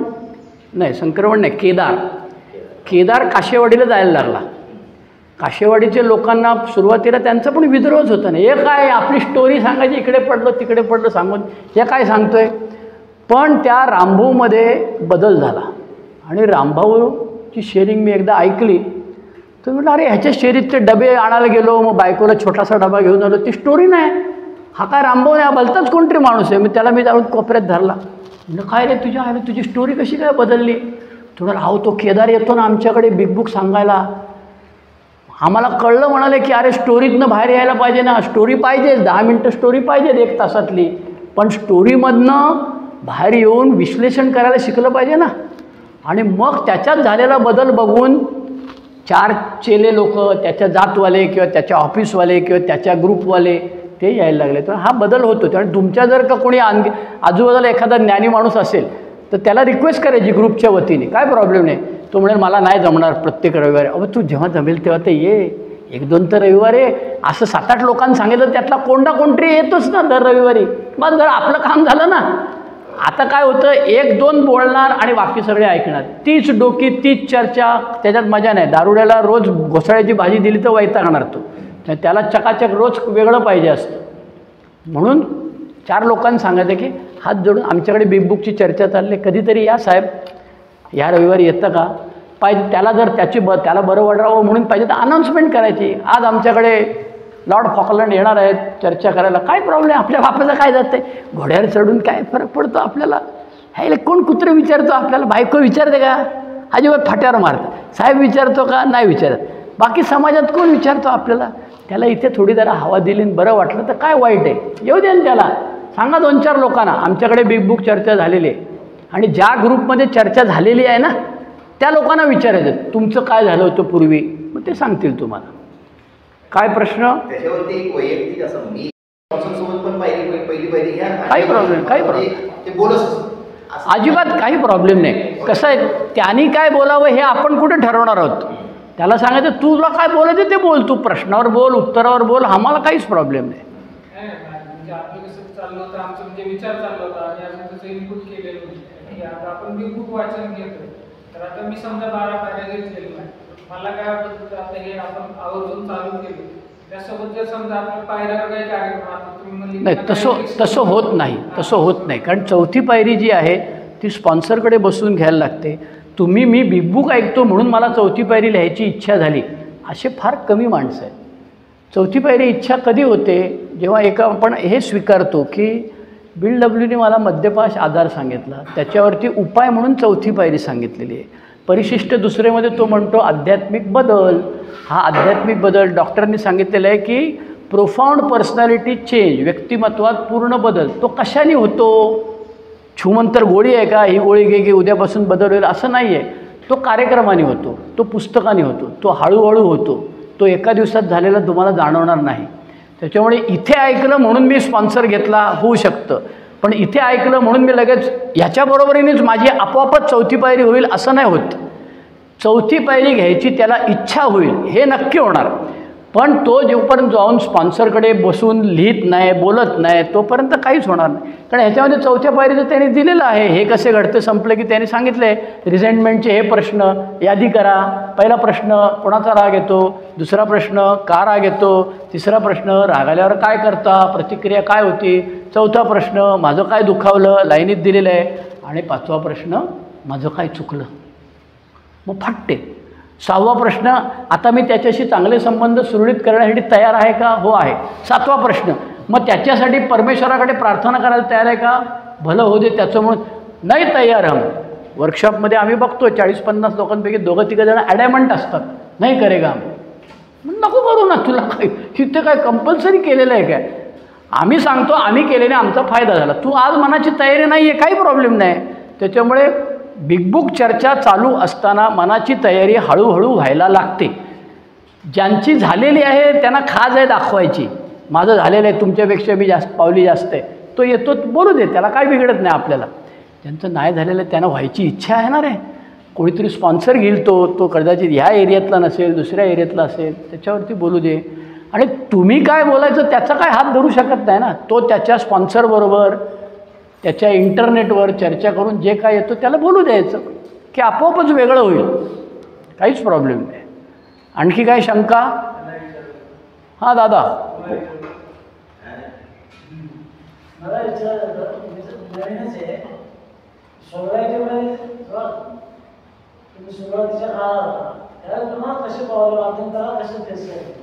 नाही, केदार काशेवाडीला जायला लागला. काशेवाडीच्या लोकांना सुरुवातीला त्यांचा पण विद्रोहच होता नाही, हे काय आपली स्टोरी सांगायची, इकडे पडलो तिकडे पडलो सांगून हे काय सांगतोय. पण त्या रामभाऊमध्ये बदल झाला आणि रामभाऊची शेअरिंग मी एकदा ऐकली तर म्हटलं अरे ह्याच्या शेअरीत ते डबे आणायला गेलो, मग बायकोला छोटासा डबा घेऊन आलो, ती स्टोरी नाही. हा काय रामभाऊ नाही, भलताच कोणतरी माणूस आहे. मी जाऊन कोपऱ्यात धरला, म्हटलं काय रे तुझी स्टोरी कशी काय बदलली. थोडं अहो तो केदार येतो ना आमच्याकडे बिग बुक सांगायला, आम्हाला कळलं म्हणाले की अरे स्टोरीतनं बाहेर यायला पाहिजे ना, स्टोरी पाहिजे, 10 मिनटं स्टोरी पाहिजे 1 तासातली, पण स्टोरीमधनं बाहेर येऊन विश्लेषण करायला शिकलं पाहिजे ना. आणि मग त्याच्यात झालेला बदल बघून 4 चेले लोक, त्याच्या जातवाले किंवा त्याच्या ऑफिसवाले किंवा त्याच्या ग्रुपवाले ते यायला लागले. तर हा बदल होतो. आणि तुमच्या जर का कोणी आजूबाजूला एखादा ज्ञानी माणूस असेल तर त्याला रिक्वेस्ट करायची ग्रुपच्या वतीने, काय प्रॉब्लेम नाही. तो म्हणेल मला नाही जमणार प्रत्येक रविवारी. अहो तू जेव्हा जमेल तेव्हा ते ये, 1-2 तर रविवार आहे. असं 7-8 लोकांनी सांगितलं त्यातला कोणतरी येतोच ना दर रविवारी. मग जर आपलं काम झालं ना. आता काय होतं, 1-2 बोलणार आणि बाकी सगळे ऐकणार. तीच डोकी, तीच चर्चा, त्याच्यात मजा नाही. दारुड्याला रोज घोसाळ्याची भाजी दिली तर वैतागणार तो. त्याला चकाचक रोज वेगळं पाहिजे असतं. म्हणून 4 लोकांनी सांगायचं की हात जोडून आमच्याकडे बिग बुकची चर्चा चालली, कधीतरी या साहेब, या रविवारी येतं का पाहिजे. त्याला जर त्याला बरं वाटावं म्हणून पाहिजे तर अनाऊन्समेंट करायची, आज आमच्याकडे लॉर्ड फॉकलंड येणार आहेत चर्चा करायला. काय प्रॉब्लेम, आपल्या बापाचं काय जातं आहे, घोड्यावर चढून काय फरक पडतो आपल्याला. ह्याला कोण कुत्रं विचारतो आपल्याला, बायको विचारते का, अजिबात फाट्यावर मारतं. साहेब विचारतो का, नाही विचारत. बाकी समाजात कोण विचारतो आपल्याला. त्याला इथे थोडी जरा हवा दिली बरं वाटलं तर काय वाईट आहे, येऊ द्या ना त्याला. सांगा 2-4 लोकांना आमच्याकडे बिग बुक चर्चा झालेली आहे. आणि ज्या ग्रुपमध्ये चर्चा झालेली आहे ना त्या लोकांना विचारायचं तुमचं काय झालं होतं पूर्वी, मग ते सांगतील तुम्हाला. काय प्रश्न त्याच्यावरती एक वैयक्तिक असं मी सोबत पण पहिली घ्या, काही प्रॉब्लेम ते बोलत अजिबात काही प्रॉब्लेम नाही. कसं आहे, त्यांनी काय बोलावं हे आपण कुठे ठरवणार आहोत. त्याला सांगायचं तुला काय बोलायचं ते बोल, तू प्रश्नावर बोल, उत्तरावर बोल, आम्हाला काहीच प्रॉब्लेम नाही. आपलं कसं चाललं होतं, आमचं म्हणजे विचार चालला होता आणि आम्ही त्याचं इनपुट केलेलं होतं की आता आपण बिग बुक वाचन घेतो. तर आता मी समजा 12 पायऱ्या घेतलेल्या नाही, मला काय वाटतं आता हे आपण आवर्जून चालू केलं त्यासोबत जर समजा आपल्या पायऱ्यावर काही कार्यक्रम आता तुम्ही म्हणले नाही, तसं होत नाही, तसं होत नाही. कारण 4थी पायरी जी आहे ती स्पॉन्सरकडे बसून घ्यायला लागते. मी बिग बुक ऐकतो म्हणून मला 4थी पायरी लिहायची इच्छा झाली, असे फार कमी माणसं आहेत. 4थी पायरी इच्छा कधी होते, जेव्हा आपण हे स्वीकारतो की बिल डब्ल्यूने मला मद्यपाश आजार सांगितला, त्याच्यावरती उपाय म्हणून 4थी पायरी सांगितलेली आहे. परिशिष्ट दुसरेमध्ये तो म्हणतो आध्यात्मिक बदल. हा आध्यात्मिक बदल डॉक्टरांनी सांगितलेला आहे की प्रोफाऊंड पर्सनॅलिटी चेंज, व्यक्तिमत्वात पूर्ण बदल. तो कशाने होतो, छूमंतर गोळी आहे का, ही गोळी घे की उद्यापासून बदल होईल, असं नाही आहे. तो कार्यक्रमाने होतो, तो पुस्तकाने होतो, तो हळूहळू होतो. तो एका दिवसात झालेला तुम्हाला जाणवणार नाही. त्याच्यामुळे इथे ऐकलं म्हणून मी स्पॉन्सर घेतला होऊ शकतं, पण इथे ऐकलं म्हणून मी लगेच ह्याच्याबरोबरीनेच माझी आपोआपच 4थी पायरी होईल असं नाही होत. 4थी पायरी घ्यायची त्याला इच्छा होईल हे नक्की होणार, पण तो जोपर्यंत जाऊन स्पॉन्सरकडे बसून लिहित नाही, बोलत नाही, तोपर्यंत काहीच होणार नाही. कारण ह्याच्यामध्ये 4थ्या पायरीचं त्यांनी दिलेलं आहे. हे कसे घडते संपलं की त्यांनी सांगितलं आहे रिझेंटमेंटचे हे प्रश्न यादी करा. पहिला प्रश्न कोणाचा राग येतो, दुसरा प्रश्न का राग येतो, तिसरा प्रश्न राग आल्यावर काय करता, प्रतिक्रिया काय होती, 4था प्रश्न माझं काय दुखावलं, लाईनीत दिलेलं आहे, आणि 5वा प्रश्न माझं काय चुकलं. मग फाटते. 6वा प्रश्न आता मी त्याच्याशी चांगले संबंध सुरळीत करण्यासाठी तयार आहे का, हो आहे. 7वा प्रश्न मग त्याच्यासाठी परमेश्वराकडे प्रार्थना करायला तयार आहे का, भलं हो दे त्याचं म्हणून नाही तयार. वर्कशॉपमध्ये आम्ही बघतो 40-50 लोकांपैकी 2-3 जण ॲडॅमंट असतात, नाही करेगा आम्ही. नको करू ना, तुला काय तिथे काय कंपल्सरी केलेलं आहे काय. आम्ही सांगतो आम्ही केलेने आमचा फायदा झाला, तू आज मनाची तयारी नाही आहे, काही प्रॉब्लेम नाही. त्याच्यामुळे बिग बुक चर्चा चालू असताना मनाची तयारी हळूहळू व्हायला लागते. ज्यांची झालेली आहे त्यांना खाज आहे दाखवायची, माझं झालेलं आहे तुमच्यापेक्षा मी पावली जास्त आहे, तो येतो बोलू दे, त्याला काय बिघडत नाही आपल्याला. ज्यांचं नाही झालेलं आहे त्यांना व्हायची इच्छा आहे ना रे. कोणीतरी स्पॉन्सर घेईल, तो कदाचित ह्या एरियातला नसेल, दुसऱ्या एरियातला असेल, त्याच्यावरती बोलू दे. आणि तुम्ही काय बोलायचं त्याचा काय हात धरू शकत नाही ना. तो त्याच्या स्पॉन्सरबरोबर त्याच्या इंटरनेटवर चर्चा करून जे काय येतो त्याला बोलू द्यायचं की आपोआपच वेगळं होईल, काहीच प्रॉब्लेम नाही. आणखी काय शंका? हां दादा. मला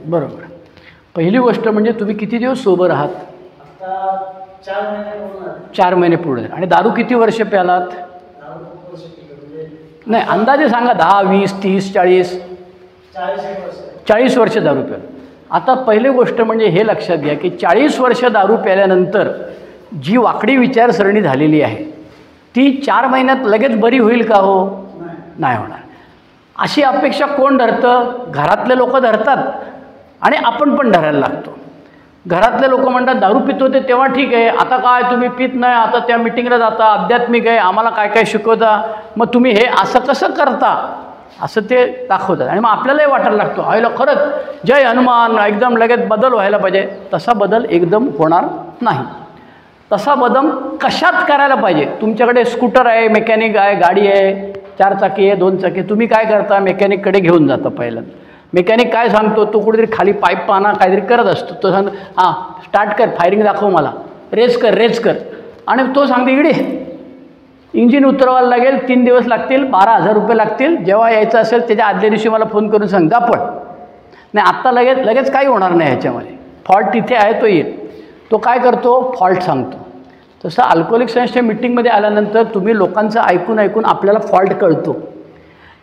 बरोबर. पहिली गोष्ट म्हणजे तुम्ही किती दिवस सोबर आहात? 4 महिने पूर्ण. आणि दारू किती वर्ष प्यालात? नाही अंदाजे सांगा, 10, 20, 30, 40? 40 वर्ष दारू प्याल. आता पहिली गोष्ट म्हणजे हे लक्षात घ्या की 40 वर्ष दारू प्याल्यानंतर जी वाकडी विचारसरणी झालेली आहे ती 4 महिन्यात लगेच बरी होईल का? हो, नाही होणार. अशी अपेक्षा कोण धरतं? घरातले लोक धरतात आणि आपण पण धरायला लागतो. घरातले लोक म्हणतात दारू पित होते तेव्हा ठीक आहे, आता काय तुम्ही पित नाही, आता त्या मिटिंगला जाता, आध्यात्मिक आहे, आम्हाला काय काय शिकवता, मग तुम्ही हे असं कसं करता असं ते दाखवतात. आणि मग आपल्यालाही वाटायला लागतो आईला खरंच जय हनुमान, एकदम लगेच बदल व्हायला पाहिजे. तसा बदल एकदम होणार नाही. तसा बदल कशात करायला पाहिजे? तुमच्याकडे स्कूटर आहे, मेकॅनिक आहे, गाडी आहे, 4 चाकी आहे, 2 चाकी, तुम्ही काय करता? मेकॅनिककडे घेऊन जाता. पहिल्यांदा मेकॅनिक काय सांगतो, तो कुठेतरी खाली पाईप पाहणं काहीतरी करत असतो. तो सांगतो हां स्टार्ट कर, फायरिंग दाखव मला, रेस कर. आणि तो सांगतो इकडे इंजिन उतरवायला लागेल, 3 दिवस लागतील, 12,000 रुपये लागतील, जेव्हा यायचं असेल त्याच्या आदल्या दिवशी मला फोन करून सांग दापड. नाही आत्ता लगेच काही होणार नाही ह्याच्यामध्ये, फॉल्ट तिथे आहे तो येईल. तो काय करतो? फॉल्ट सांगतो. तसं अल्कोहोलिक सायन्सच्या मिटिंगमध्ये आल्यानंतर तुम्ही लोकांचं ऐकून आपल्याला फॉल्ट कळतो.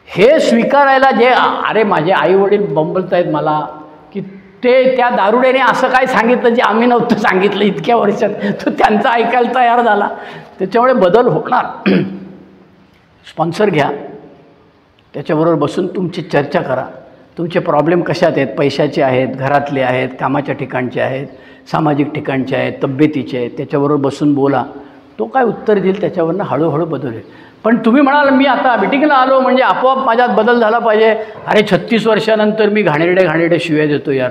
हे स्वीकारायला जे अरे माझे आईवडील बंबलत आहेत मला की ते त्या दारुड्याने असं काय सांगितलं जे आम्ही नव्हतं सांगितलं इतक्या वर्षात, तो त्यांचा ऐकायला तयार झाला. त्याच्यामुळे बदल होणार. स्पॉन्सर घ्या, त्याच्याबरोबर बसून तुमची चर्चा करा. तुमचे प्रॉब्लेम कशात आहेत? पैशाचे आहेत, घरातले आहेत, कामाच्या ठिकाणचे आहेत, सामाजिक ठिकाणचे आहेत, तब्येतीचे आहेत. त्याच्याबरोबर बसून बोला. तो काय उत्तर देईल त्याच्यावरनं हळूहळू बदल होईल. पण तुम्ही म्हणाल मी आता मिटिंगला आलो म्हणजे आपोआप माझ्यात बदल झाला पाहिजे. अरे 36 वर्षानंतर मी घाणेरडे शिव्या देतो यार,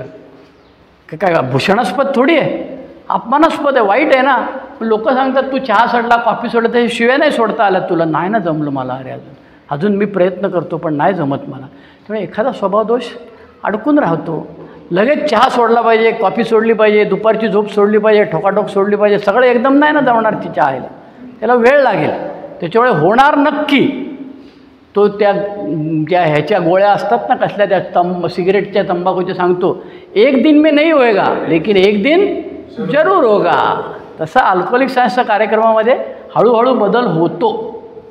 काय भूषणास्पद थोडी आहे, अपमानास्पद आहे, वाईट आहे ना. लोक सांगतात तू चहा सोडला, कॉफी सोडला, तर शिव्या नाही सोडता आल्या तुला. नाही ना जमलं मला. अरे अजून मी प्रयत्न करतो पण नाही जमत मला. त्यामुळे एखादा स्वभावदोष अडकून राहतो. लगेच चहा सोडला पाहिजे, कॉफी सोडली पाहिजे, दुपारची झोप सोडली पाहिजे, ठोकाठोक सोडली पाहिजे, सगळं एकदम नाही ना जमणार ती चहायला, त्याला वेळ लागेल. त्याच्यामुळे होणार नक्की. तो त्या ह्याच्या गोळ्या असतात ना कसल्या त्या सिगरेटच्या तंबाखूच्या सांगतो, एक दिन में नहीं होएगा लेकिन एक दिन जरूर होगा. तसा अल्कोहोलिक सायन्सच्या कार्यक्रमामध्ये हळूहळू बदल होतो.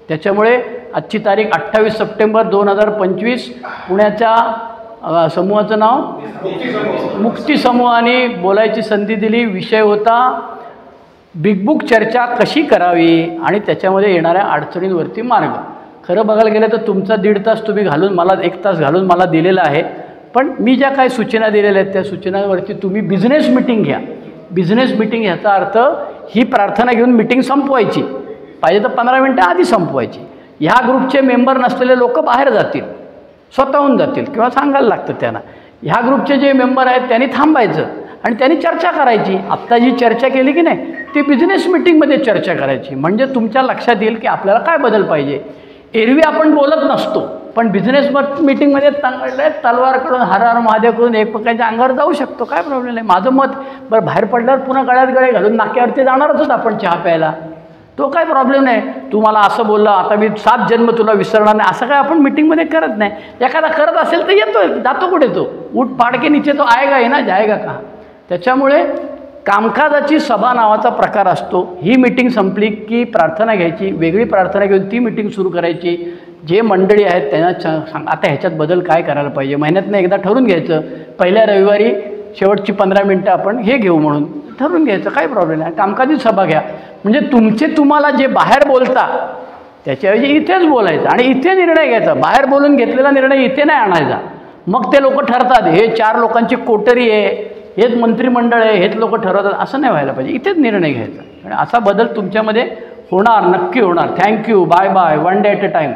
त्याच्यामुळे आजची तारीख 28 सप्टेंबर 2025. पुण्याच्या समूहाचं नाव मुक्ती समूहाने बोलायची संधी दिली. विषय होता बिग बुक चर्चा कशी करावी आणि त्याच्यामध्ये येणाऱ्या अडचणींवरती मार्ग. खरं बघायला गेलं तर तुमचा 1.5 तास तुम्ही घालून मला 1 तास घालून मला दिलेला आहे. पण मी ज्या काही सूचना दिलेल्या आहेत त्या सूचनांवरती तुम्ही बिझनेस मिटिंग घ्या. बिझनेस मिटिंग ह्याचा अर्थ ही प्रार्थना घेऊन मिटिंग संपवायची, पाहिजे तर 15 मिनटं आधी संपवायची. ह्या ग्रुपचे मेंबर नसलेले लोक बाहेर जातील, स्वतःहून जातील किंवा सांगायला लागतं त्यांना. ह्या ग्रुपचे जे मेंबर आहेत त्यांनी थांबायचं आणि त्यांनी चर्चा करायची. आत्ता जी चर्चा केली की नाही ती बिझनेस मिटिंगमध्ये चर्चा करायची. म्हणजे तुमच्या लक्षात येईल की आपल्याला काय बदल पाहिजे. एरवी आपण बोलत नसतो पण बिझनेस मिटिंगमध्ये तलवार करून हर हर महादेव करून एकमेकांच्या अंगावर जाऊ शकतो. काय प्रॉब्लेम नाही. माझं मत बरं बाहेर पडल्यावर पुन्हा गळ्यात गळे घालून नाक्यावरती जाणारच होत आपण चहा प्यायला, तो काय प्रॉब्लेम नाही. तू मला असं बोललं आता मी 7 जन्म तुला विसरणार नाही असं काय आपण मिटिंगमध्ये करत नाही. एखादा करत असेल तर येतो, जातो कुठे तो, उठ पाड के नीचे तो आएगा ही ना, जाएगा का. त्याच्यामुळे कामकाजाची सभा नावाचा प्रकार असतो. ही मिटिंग संपली की प्रार्थना घ्यायची, वेगळी प्रार्थना घेऊन ती मिटिंग सुरू करायची. जे मंडळी आहेत त्यांना सांग आता ह्याच्यात बदल काय करायला पाहिजे. महिन्यातनं एकदा ठरवून घ्यायचं, पहिल्या रविवारी शेवटची 15 मिनटं आपण हे घेऊ म्हणून ठरवून घ्यायचं. काय प्रॉब्लेम नाही. कामकाजी सभा घ्या. म्हणजे तुम्हाला जे बाहेर बोलता त्याच्याऐवजी इथेच बोलायचं आणि इथे निर्णय घ्यायचा. बाहेर बोलून घेतलेला निर्णय इथे नाही आणायचा. मग ते लोक ठरतात हे 4 लोकांची कोटरी आहे, हेच मंत्रिमंडळ आहे, हेच लोक ठरवतात, असं नाही व्हायला पाहिजे. इथेच निर्णय घ्यायचा आणि असा बदल तुमच्यामध्ये होणार, नक्की होणार. Thank you. Bye bye. 1 day at a time.